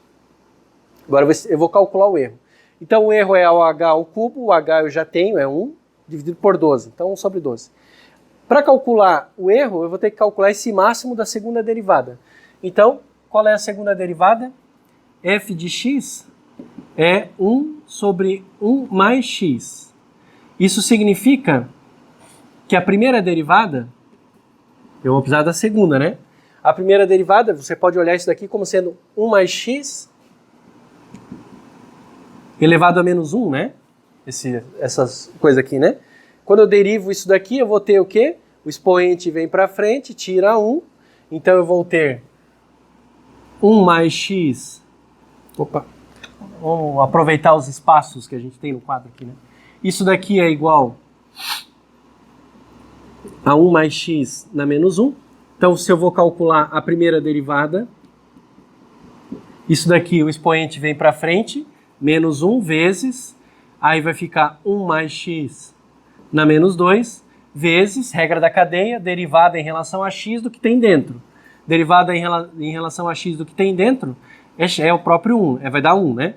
Agora eu vou calcular o erro. Então o erro é o h ao cubo, o h eu já tenho, é 1, dividido por 12. Então 1 sobre 12. Para calcular o erro, eu vou ter que calcular esse máximo da segunda derivada. Então, qual é a segunda derivada? F de x é 1 sobre 1 mais x. Isso significa que a primeira derivada, eu vou precisar da segunda, né? A primeira derivada, você pode olhar isso daqui como sendo 1 mais x elevado a menos 1, né? Essas coisas aqui, né? Quando eu derivo isso daqui, eu vou ter o quê? O expoente vem para frente, tira 1. Então eu vou ter 1 mais x. Opa! Vamos aproveitar os espaços que a gente tem no quadro aqui, né? Isso daqui é igual a 1 mais x na menos 1. Então, se eu vou calcular a primeira derivada, isso daqui, o expoente vem para frente, menos 1 vezes, aí vai ficar 1 mais x na menos 2, vezes, regra da cadeia, derivada em relação a x do que tem dentro. Derivada em relação a x do que tem dentro é o próprio 1, vai dar 1, né?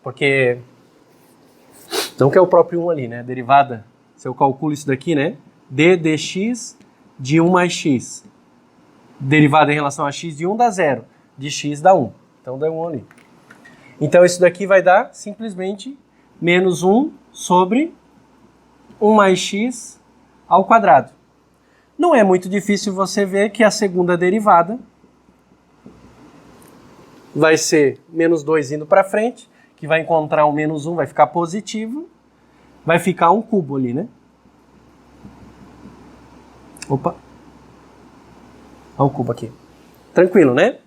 Porque não que é o próprio 1 ali, né? Derivada, se eu calculo isso daqui, né? d dx de 1 mais x. Derivada em relação a x de 1 dá 0, de x dá 1. Então dá 1 ali. Então isso daqui vai dar simplesmente menos 1 sobre 1 mais x ao quadrado. Não é muito difícil você ver que a segunda derivada vai ser menos 2 indo para frente, que vai encontrar um menos 1, vai ficar positivo, vai ficar um cubo ali, né? Opa! Olha o cubo aqui. Tranquilo, né?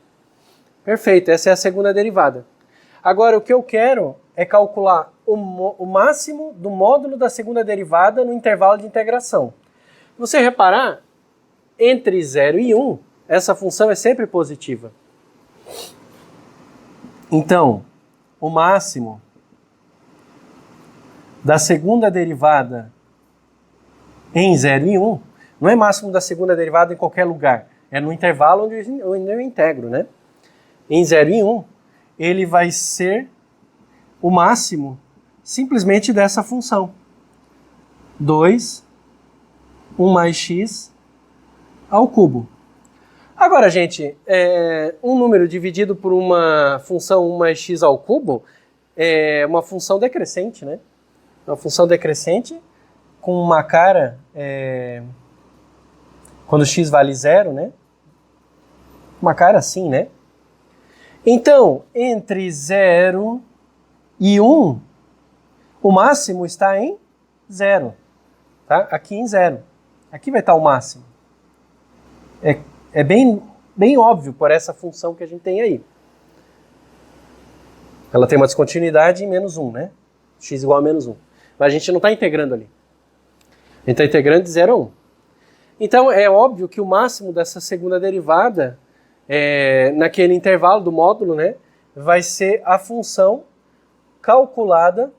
Perfeito, essa é a segunda derivada. Agora, o que eu quero é calcular o máximo do módulo da segunda derivada no intervalo de integração. Se você reparar, entre 0 e 1, essa função é sempre positiva. Então, o máximo da segunda derivada em 0 e 1 não é máximo da segunda derivada em qualquer lugar. É no intervalo onde eu integro, né? Em 0 e 1, ele vai ser o máximo simplesmente dessa função. 2, 1 mais x ao cubo. Agora, gente, um número dividido por uma função 1 mais x ao cubo é uma função decrescente, né? Uma função decrescente com uma cara, quando x vale 0, né? Uma cara assim, né? Então, entre 0 e 1, o máximo está em 0. Tá? Aqui em 0. Aqui vai estar o máximo. É bem óbvio por essa função que a gente tem aí. Ela tem uma descontinuidade em menos 1, né? X igual a menos 1. Mas a gente não está integrando ali. A gente está integrando de 0 a 1. Então, é óbvio que o máximo dessa segunda derivada, naquele intervalo do módulo, né, vai ser a função calculada,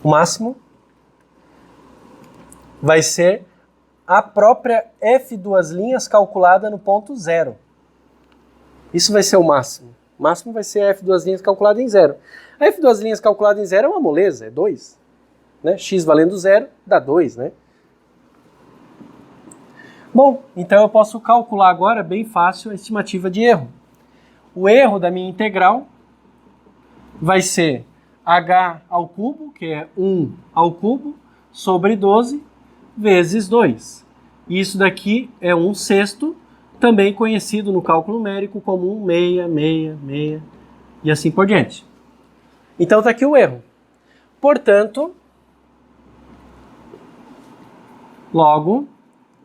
o máximo, vai ser a própria f duas linhas calculada no ponto zero. Isso vai ser o máximo. O máximo vai ser a f duas linhas calculada em zero. A f duas linhas calculada em zero é uma moleza, é 2. Né? X valendo zero dá 2, né? Bom, então eu posso calcular agora, bem fácil, a estimativa de erro. O erro da minha integral vai ser h ao cubo, que é 1 ao cubo, sobre 12, vezes 2. Isso daqui é 1/6, também conhecido no cálculo numérico como 1, meia, meia, meia, e assim por diante. Então está aqui o erro. Portanto, logo,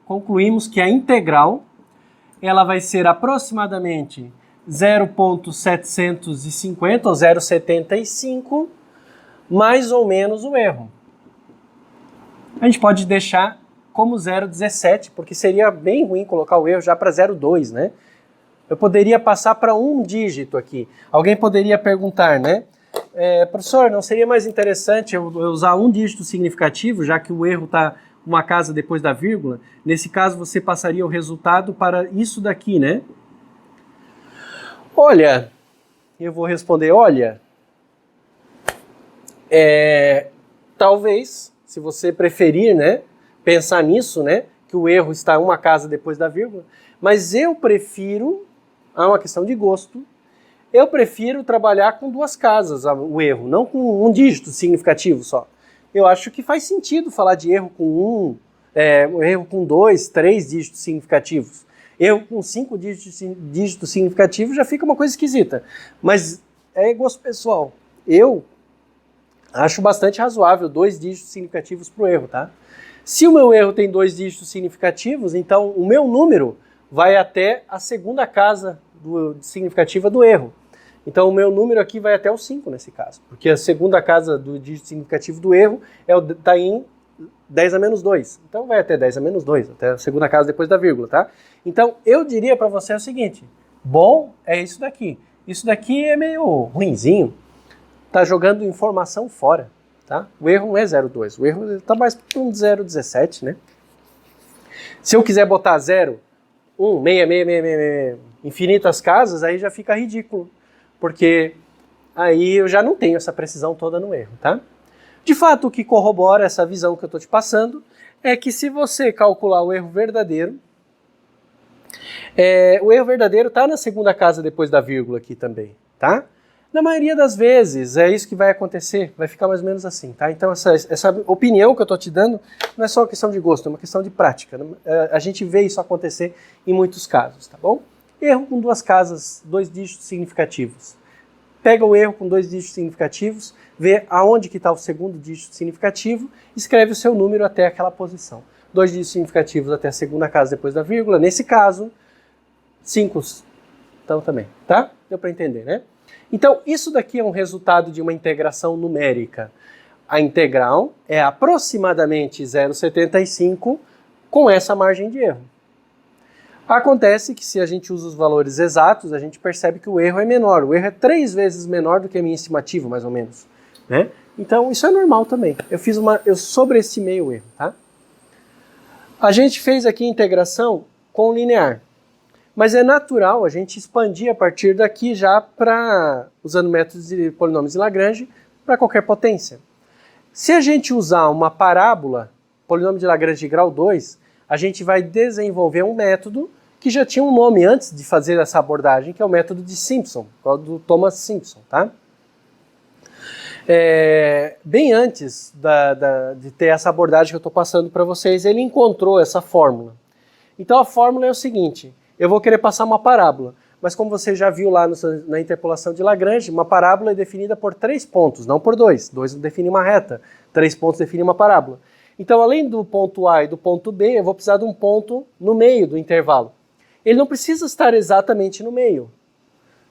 concluímos que a integral ela vai ser aproximadamente 0,750 ou 0,75 mais ou menos o erro. A gente pode deixar como 0,17, porque seria bem ruim colocar o erro já para 0,2, né? Eu poderia passar para um dígito aqui. Alguém poderia perguntar, né? Professor, não seria mais interessante eu usar um dígito significativo, já que o erro está uma casa depois da vírgula? Nesse caso, você passaria o resultado para isso daqui, né? Olha, eu vou responder, olha, talvez, se você preferir, né, pensar nisso, né, que o erro está uma casa depois da vírgula, mas eu prefiro, é uma questão de gosto, eu prefiro trabalhar com duas casas o erro, não com um dígito significativo só. Eu acho que faz sentido falar de erro com erro com 2, 3 dígitos significativos. Erro com 5 dígitos significativos já fica uma coisa esquisita. Mas é gosto pessoal. Eu acho bastante razoável 2 dígitos significativos para o erro, tá? Se o meu erro tem 2 dígitos significativos, então o meu número vai até a segunda casa significativa do erro. Então o meu número aqui vai até o 5 nesse caso, porque a segunda casa do dígito significativo do erro está em 10 a menos 2. Então vai até 10 a menos 2, até a segunda casa depois da vírgula, tá? Então eu diria para você o seguinte, bom é isso daqui. Isso daqui é meio ruinzinho, tá jogando informação fora, tá? O erro não é 0,2, o erro está mais para um 0,17, né? Se eu quiser botar 0, 1, meia, meia, meia, meia, meia, infinitas casas, aí já fica ridículo. Porque aí eu já não tenho essa precisão toda no erro, tá? De fato, o que corrobora essa visão que eu estou te passando é que se você calcular o erro verdadeiro está na segunda casa depois da vírgula aqui também, tá? Na maioria das vezes é isso que vai acontecer, vai ficar mais ou menos assim, tá? Então essa opinião que eu estou te dando não é só uma questão de gosto, é uma questão de prática. A gente vê isso acontecer em muitos casos, tá bom? Erro com duas casas, 2 dígitos significativos. Pega o erro com 2 dígitos significativos, vê aonde que está o segundo dígito significativo, escreve o seu número até aquela posição. 2 dígitos significativos até a segunda casa depois da vírgula, nesse caso, 5. Então também, tá? Deu para entender, né? Então, isso daqui é um resultado de uma integração numérica. A integral é aproximadamente 0,75 com essa margem de erro. Acontece que se a gente usa os valores exatos, a gente percebe que o erro é menor. O erro é 3 vezes menor do que a minha estimativa, mais ou menos, né? Então isso é normal também. Eu sobreestimei o erro, tá? A gente fez aqui a integração com linear. Mas é natural a gente expandir a partir daqui já para, usando métodos de polinômios de Lagrange, para qualquer potência. Se a gente usar uma parábola, polinômio de Lagrange de grau 2, a gente vai desenvolver um método que já tinha um nome antes de fazer essa abordagem, que é o método de Simpson, do Thomas Simpson, tá? Bem antes de ter essa abordagem que eu estou passando para vocês, ele encontrou essa fórmula. Então a fórmula é o seguinte, eu vou querer passar uma parábola, mas como você já viu lá na interpolação de Lagrange, uma parábola é definida por 3 pontos, não por 2. 2 define uma reta, 3 pontos define uma parábola. Então, além do ponto A e do ponto B, eu vou precisar de um ponto no meio do intervalo. Ele não precisa estar exatamente no meio.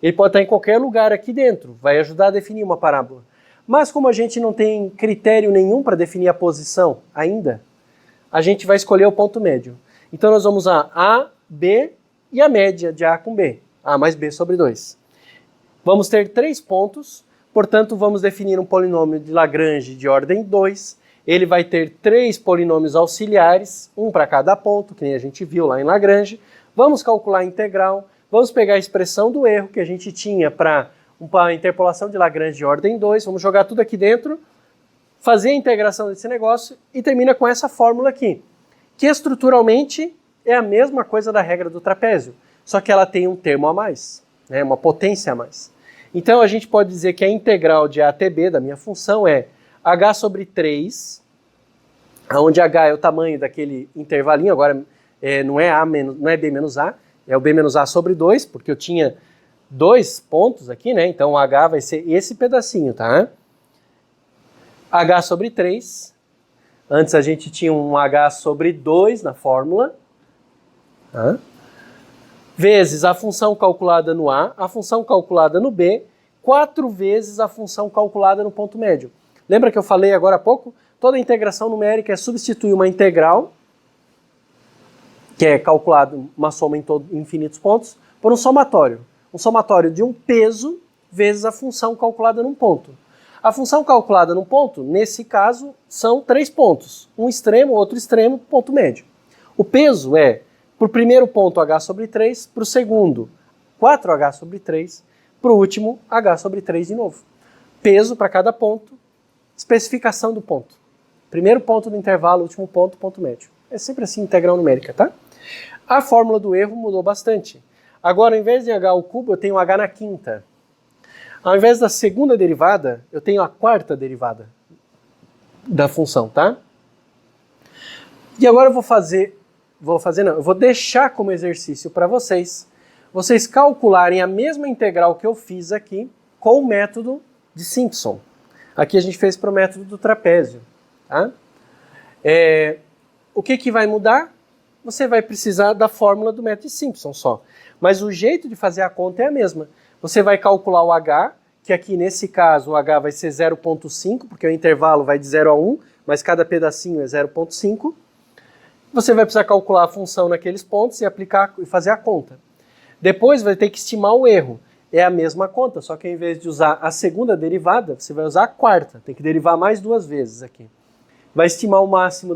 Ele pode estar em qualquer lugar aqui dentro, vai ajudar a definir uma parábola. Mas como a gente não tem critério nenhum para definir a posição ainda, a gente vai escolher o ponto médio. Então, nós vamos usar A, B e a média de A com B. A mais B sobre 2. Vamos ter 3 pontos, portanto, vamos definir um polinômio de Lagrange de ordem 2. ele vai ter 3 polinômios auxiliares, um para cada ponto, que nem a gente viu lá em Lagrange. Vamos calcular a integral, vamos pegar a expressão do erro que a gente tinha para uma interpolação de Lagrange de ordem 2, vamos jogar tudo aqui dentro, fazer a integração desse negócio e termina com essa fórmula aqui, que estruturalmente é a mesma coisa da regra do trapézio, só que ela tem um termo a mais, né, uma potência a mais. Então a gente pode dizer que a integral de a até b da minha função é h sobre 3, onde h é o tamanho daquele intervalinho, agora não é b menos a, é o b menos a sobre 2, porque eu tinha 2 pontos aqui, né? Então o h vai ser esse pedacinho, tá? H sobre 3, antes a gente tinha um h sobre 2 na fórmula, tá? Vezes a função calculada no a função calculada no b, 4 vezes a função calculada no ponto médio. Lembra que eu falei agora há pouco? Toda integração numérica é substituir uma integral, que é calculado uma soma em infinitos pontos, por um somatório. Um somatório de um peso vezes a função calculada num ponto. A função calculada num ponto, nesse caso, são 3 pontos. Um extremo, outro extremo, ponto médio. O peso é, para o primeiro ponto, h sobre 3, para o segundo, 4h sobre 3, para o último, h sobre 3 de novo. Peso para cada ponto, especificação do ponto. Primeiro ponto do intervalo, último ponto, ponto médio. É sempre assim, integral numérica, tá? A fórmula do erro mudou bastante. Agora, ao invés de h ao cubo, eu tenho h na quinta. Ao invés da segunda derivada, eu tenho a quarta derivada da função, tá? E agora eu vou deixar como exercício para vocês calcularem a mesma integral que eu fiz aqui com o método de Simpson. Aqui a gente fez para o método do trapézio, tá? O que vai mudar? Você vai precisar da fórmula do método de Simpson só. Mas o jeito de fazer a conta é a mesma. Você vai calcular o h, que aqui nesse caso o h vai ser 0,5, porque o intervalo vai de 0 a 1, mas cada pedacinho é 0,5. Você vai precisar calcular a função naqueles pontos e aplicar e fazer a conta. Depois vai ter que estimar o erro. É a mesma conta, só que ao invés de usar a segunda derivada, você vai usar a quarta. Tem que derivar mais 2 vezes aqui. Vai estimar o máximo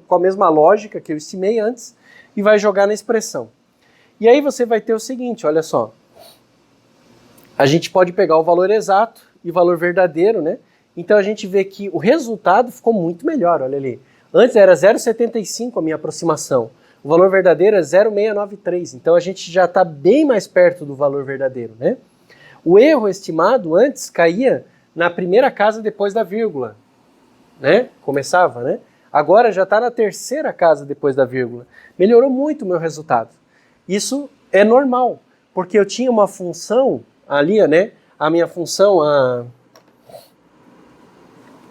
com a mesma lógica que eu estimei antes e vai jogar na expressão. E aí você vai ter o seguinte, olha só. A gente pode pegar o valor exato e o valor verdadeiro, né? Então a gente vê que o resultado ficou muito melhor, olha ali. Antes era 0,75 a minha aproximação. O valor verdadeiro é 0,693. Então a gente já está bem mais perto do valor verdadeiro, né? O erro estimado antes caía na primeira casa depois da vírgula, né? Começava, né? Agora já está na terceira casa depois da vírgula. Melhorou muito o meu resultado. Isso é normal, porque eu tinha uma função ali, né? A minha função,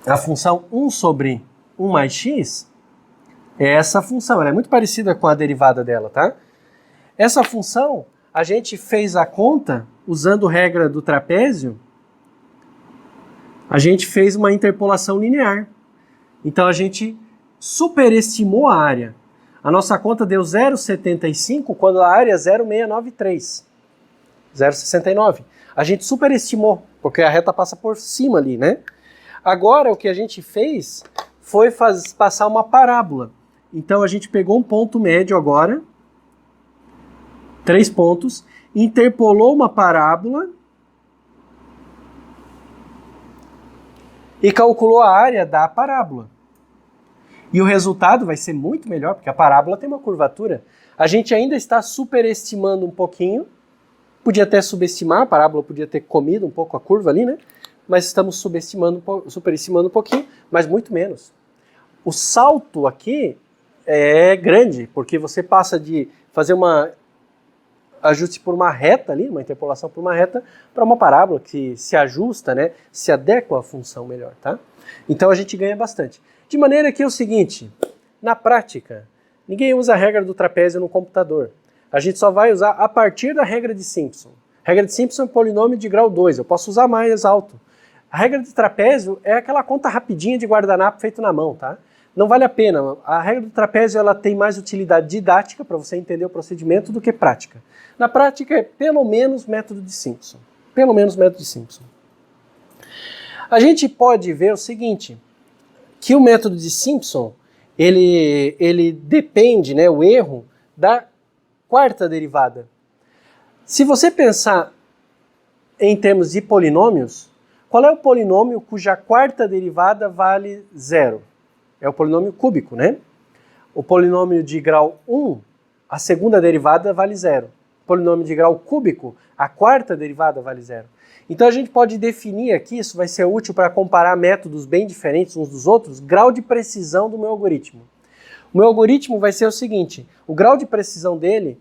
a função 1 sobre 1 mais x, é essa função. Ela é muito parecida com a derivada dela, tá? Essa função, a gente fez a conta usando regra do trapézio. A gente fez uma interpolação linear. Então a gente superestimou a área. A nossa conta deu 0,75 quando a área é 0,693. 0,69. A gente superestimou, porque a reta passa por cima ali, né? Agora o que a gente fez foi passar uma parábola. Então a gente pegou um ponto médio agora, 3 pontos, interpolou uma parábola e calculou a área da parábola. E o resultado vai ser muito melhor, porque a parábola tem uma curvatura. A gente ainda está superestimando um pouquinho, podia até subestimar, a parábola podia ter comido um pouco a curva ali, né? Mas estamos superestimando um pouquinho, mas muito menos. O salto aqui é grande, porque você passa de fazer uma ajuste por uma reta ali, uma interpolação por uma reta, para uma parábola que se ajusta, né? Se adequa à função melhor, tá? Então a gente ganha bastante. De maneira que é o seguinte, na prática, ninguém usa a regra do trapézio no computador. A gente só vai usar a partir da regra de Simpson. A regra de Simpson é um polinômio de grau 2, eu posso usar mais alto. A regra do trapézio é aquela conta rapidinha de guardanapo feito na mão, tá? Não vale a pena. A regra do trapézio ela tem mais utilidade didática para você entender o procedimento do que prática. Na prática é pelo menos método de Simpson. Pelo menos método de Simpson. A gente pode ver o seguinte, que o método de Simpson, ele depende, né, o erro, da quarta derivada. Se você pensar em termos de polinômios, qual é o polinômio cuja quarta derivada vale 0? É o polinômio cúbico, né? O polinômio de grau 1, a segunda derivada vale 0. O polinômio de grau cúbico, a quarta derivada vale 0. Então a gente pode definir aqui, isso vai ser útil para comparar métodos bem diferentes uns dos outros, grau de precisão do meu algoritmo. O meu algoritmo vai ser o seguinte, o grau de precisão dele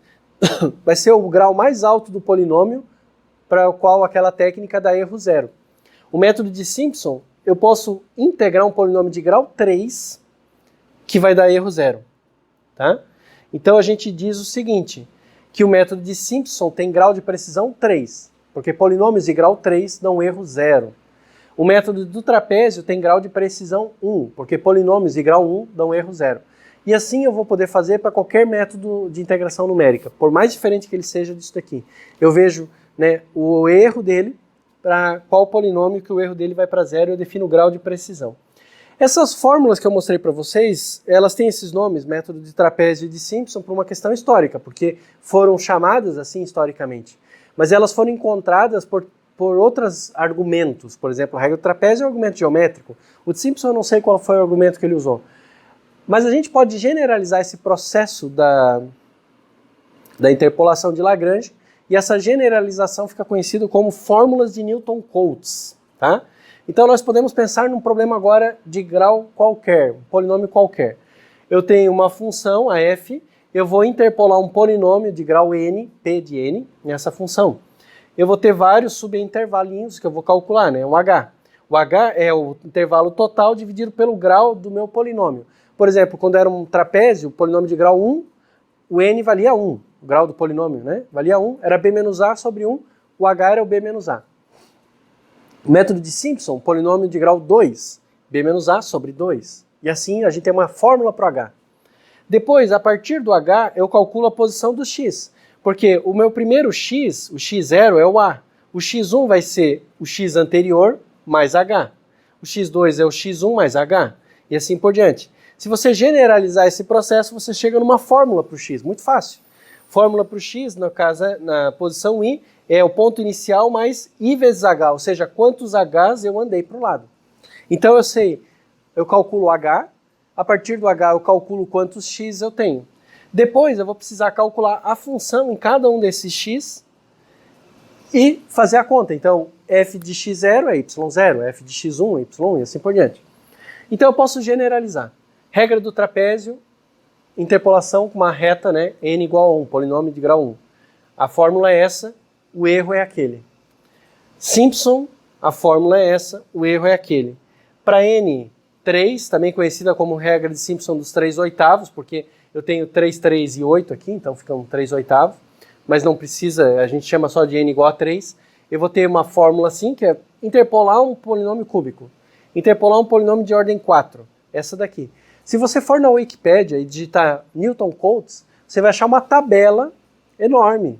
vai ser o grau mais alto do polinômio para o qual aquela técnica dá erro 0. O método de Simpson, eu posso integrar um polinômio de grau 3 que vai dar erro 0. Tá? Então a gente diz o seguinte, que o método de Simpson tem grau de precisão 3, porque polinômios de grau 3 dão erro 0. O método do trapézio tem grau de precisão 1, porque polinômios de grau 1 dão erro 0. E assim eu vou poder fazer para qualquer método de integração numérica, por mais diferente que ele seja disso daqui. Eu vejo, né, o erro dele, para qual polinômio que o erro dele vai para 0, eu defino o grau de precisão. Essas fórmulas que eu mostrei para vocês, elas têm esses nomes, método de trapézio e de Simpson, por uma questão histórica, porque foram chamadas assim historicamente. Mas elas foram encontradas por outros argumentos. Por exemplo, a regra do trapézio é um argumento geométrico. O de Simpson eu não sei qual foi o argumento que ele usou. Mas a gente pode generalizar esse processo da interpolação de Lagrange, e essa generalização fica conhecida como fórmulas de Newton-Cotes, tá? Então nós podemos pensar num problema agora de grau qualquer, um polinômio qualquer. Eu tenho uma função, a f, eu vou interpolar um polinômio de grau n, p de n, nessa função. Eu vou ter vários subintervalinhos que eu vou calcular, né? O h. O h é o intervalo total dividido pelo grau do meu polinômio. Por exemplo, quando era um trapézio, polinômio de grau 1, o n valia 1. O grau do polinômio, né? Valia 1, era b menos a sobre 1, o h era o b menos a. O método de Simpson, polinômio de grau 2, b menos a sobre 2. E assim a gente tem uma fórmula para o h. Depois, a partir do h, eu calculo a posição do x, porque o meu primeiro x, o x0 é o a. O x1 vai ser o x anterior mais h. O x2 é o x1 mais h. E assim por diante. Se você generalizar esse processo, você chega numa fórmula para o x, muito fácil. Fórmula para o x, no caso, na posição i, é o ponto inicial mais i vezes h, ou seja, quantos h's eu andei para o lado. Então eu sei, eu calculo h, a partir do h eu calculo quantos x eu tenho. Depois eu vou precisar calcular a função em cada um desses x e fazer a conta. Então f de x0 é y0, f de x1 é y e assim por diante. Então eu posso generalizar. Regra do trapézio, interpolação com uma reta, né, n igual a 1, polinômio de grau 1. A fórmula é essa, o erro é aquele. Simpson, a fórmula é essa, o erro é aquele. Para n, 3, também conhecida como regra de Simpson dos 3/8, porque eu tenho 3, 3 e 8 aqui, então ficam 3/8, mas não precisa, a gente chama só de n igual a 3. Eu vou ter uma fórmula assim, que é interpolar um polinômio cúbico. Interpolar um polinômio de ordem 4, essa daqui. Se você for na Wikipédia e digitar Newton-Cotes, você vai achar uma tabela enorme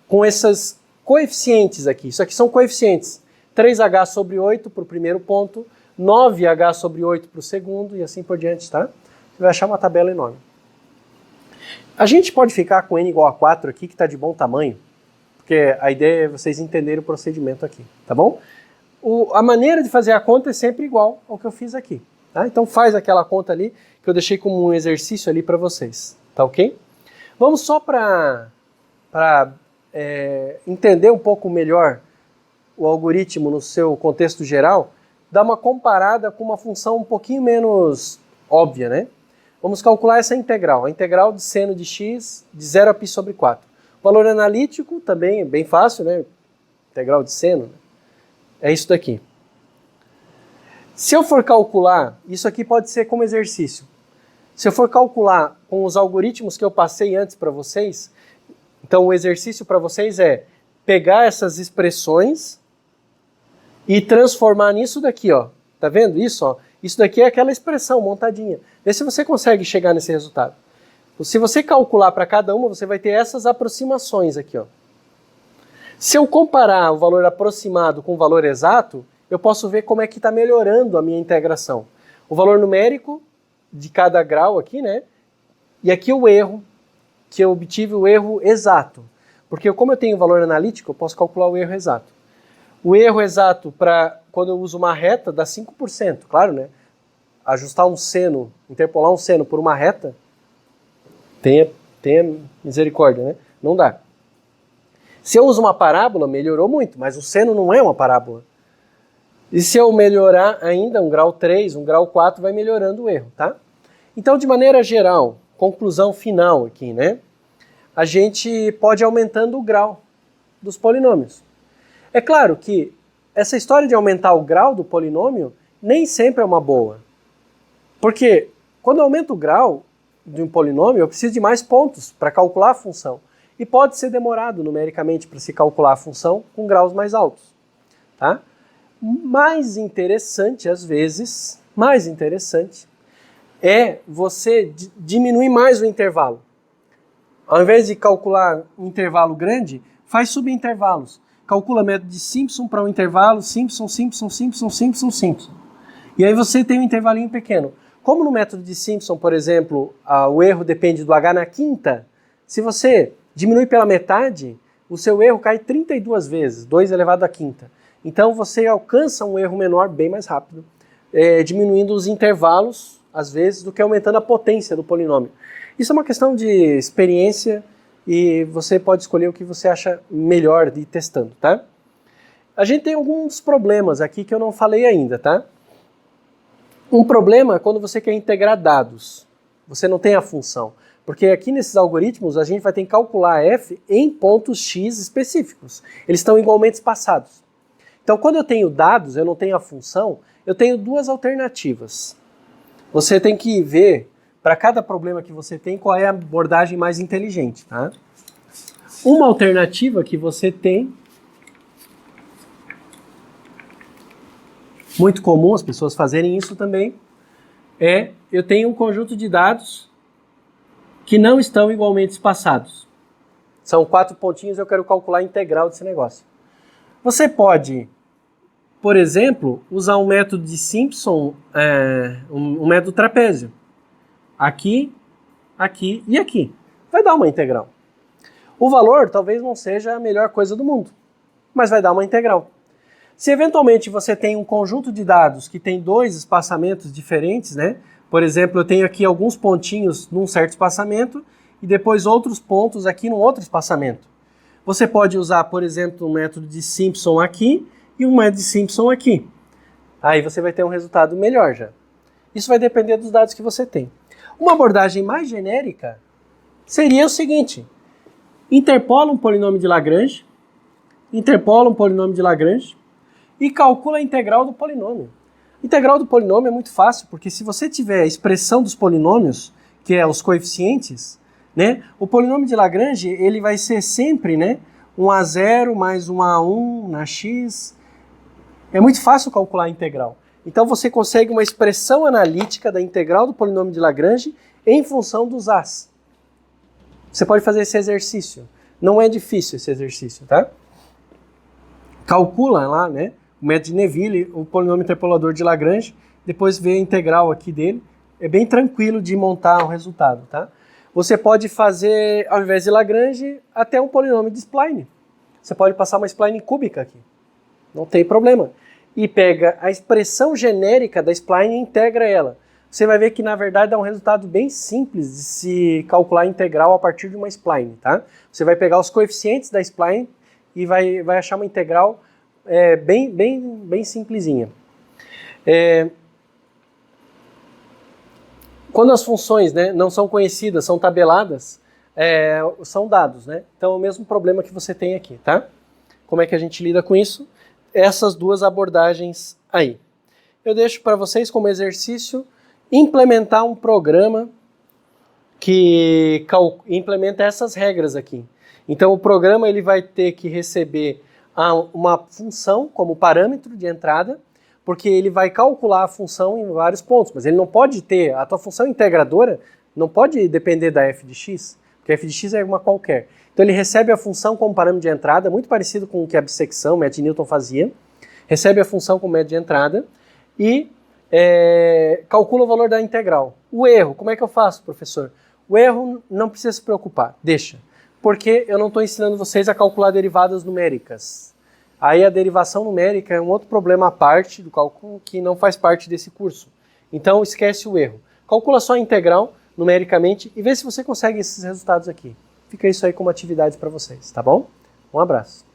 com esses coeficientes aqui. Isso aqui são coeficientes. 3h sobre 8 para o primeiro ponto, 9h sobre 8 para o segundo e assim por diante, tá? Você vai achar uma tabela enorme. A gente pode ficar com n igual a 4 aqui, que está de bom tamanho, porque a ideia é vocês entenderem o procedimento aqui, tá bom? A maneira de fazer a conta é sempre igual ao que eu fiz aqui. Tá? Então faz aquela conta ali, que eu deixei como um exercício ali para vocês, tá ok? Vamos só para entender um pouco melhor o algoritmo no seu contexto geral, dar uma comparada com uma função um pouquinho menos óbvia, né? Vamos calcular essa integral, a integral de seno de x de 0 a π sobre 4. O valor analítico também é bem fácil, né? Integral de seno, né? É isso daqui. Se eu for calcular, isso aqui pode ser como exercício. Se eu for calcular com os algoritmos que eu passei antes para vocês, então o exercício para vocês é pegar essas expressões e transformar nisso daqui, ó. Tá vendo isso, ó? Isso daqui é aquela expressão montadinha. Vê se você consegue chegar nesse resultado. Se você calcular para cada uma, você vai ter essas aproximações aqui, ó. Se eu comparar o valor aproximado com o valor exato, eu posso ver como é que está melhorando a minha integração. O valor numérico de cada grau aqui, né? E aqui o erro, que eu obtive o erro exato. Porque como eu tenho valor analítico, eu posso calcular o erro exato. O erro exato para quando eu uso uma reta dá 5%, claro, né? Ajustar um seno, interpolar um seno por uma reta, tenha misericórdia, né? Não dá. Se eu uso uma parábola, melhorou muito, mas o seno não é uma parábola. E se eu melhorar ainda um grau 3, um grau 4, vai melhorando o erro, tá? Então, de maneira geral, conclusão final aqui, né? A gente pode ir aumentando o grau dos polinômios. É claro que essa história de aumentar o grau do polinômio nem sempre é uma boa. Porque quando eu aumento o grau de um polinômio, eu preciso de mais pontos para calcular a função. E pode ser demorado numericamente para se calcular a função com graus mais altos. Tá? Mais interessante, às vezes, é você diminuir mais o intervalo. Ao invés de calcular um intervalo grande, faz subintervalos. Calcula método de Simpson para um intervalo, Simpson. E aí você tem um intervalinho pequeno. Como no método de Simpson, por exemplo, o erro depende do h na quinta, se você diminui pela metade, o seu erro cai 32 vezes, 2 elevado à quinta. Então você alcança um erro menor bem mais rápido, diminuindo os intervalos, às vezes, do que aumentando a potência do polinômio. Isso é uma questão de experiência e você pode escolher o que você acha melhor de ir testando, tá? A gente tem alguns problemas aqui que eu não falei ainda, tá? Um problema é quando você quer integrar dados. Você não tem a função. Porque aqui nesses algoritmos a gente vai ter que calcular f em pontos x específicos. Eles estão igualmente espaçados. Então quando eu tenho dados, eu não tenho a função, eu tenho duas alternativas. Você tem que ver, para cada problema que você tem, qual é a abordagem mais inteligente. Tá? Uma alternativa que você tem, muito comum as pessoas fazerem isso também, eu tenho um conjunto de dados que não estão igualmente espaçados. São 4 pontinhos, eu quero calcular a integral desse negócio. Você pode, por exemplo, usar um método de Simpson, um método trapézio. Aqui, aqui e aqui. Vai dar uma integral. O valor talvez não seja a melhor coisa do mundo, mas vai dar uma integral. Se eventualmente você tem um conjunto de dados que tem 2 espaçamentos diferentes, né? Por exemplo, eu tenho aqui alguns pontinhos num certo espaçamento e depois outros pontos aqui num outro espaçamento. Você pode usar, por exemplo, um método de Simpson aqui e um método de Simpson aqui. Aí você vai ter um resultado melhor já. Isso vai depender dos dados que você tem. Uma abordagem mais genérica seria o seguinte: interpola um polinômio de Lagrange, e calcula a integral do polinômio. A integral do polinômio é muito fácil, porque se você tiver a expressão dos polinômios, que é os coeficientes, né, o polinômio de Lagrange ele vai ser sempre, né, 1 a 0 mais 1 a 1 na x. É muito fácil calcular a integral. Então você consegue uma expressão analítica da integral do polinômio de Lagrange em função dos a's. Você pode fazer esse exercício. Não é difícil esse exercício, tá? Calcula lá, né, o método de Neville, o polinômio interpolador de Lagrange, depois vê a integral aqui dele. É bem tranquilo de montar o resultado, tá? Você pode fazer, ao invés de Lagrange, até um polinômio de spline. Você pode passar uma spline cúbica aqui. Não tem problema. E pega a expressão genérica da spline e integra ela. Você vai ver que, na verdade, dá um resultado bem simples de se calcular a integral a partir de uma spline, tá? Você vai pegar os coeficientes da spline e vai achar uma integral bem simplesinha. Quando as funções, né, não são conhecidas, são tabeladas, são dados, né? Então é o mesmo problema que você tem aqui, tá? Como é que a gente lida com isso? Essas duas abordagens aí. Eu deixo para vocês como exercício implementar um programa que implementa essas regras aqui. Então o programa ele vai ter que receber uma função como parâmetro de entrada, porque ele vai calcular a função em vários pontos, mas ele não pode ter, a tua função integradora não pode depender da f de x, porque f de x é uma qualquer. Então ele recebe a função como parâmetro de entrada, muito parecido com o que a bissecção, o método de Newton fazia, recebe a função como método de entrada, e calcula o valor da integral. O erro, como é que eu faço, professor? O erro não precisa se preocupar, deixa. Porque eu não estou ensinando vocês a calcular derivadas numéricas. Aí a derivação numérica é um outro problema à parte do cálculo que não faz parte desse curso. Então esquece o erro. Calcula só a integral numericamente e vê se você consegue esses resultados aqui. Fica isso aí como atividade para vocês, tá bom? Um abraço.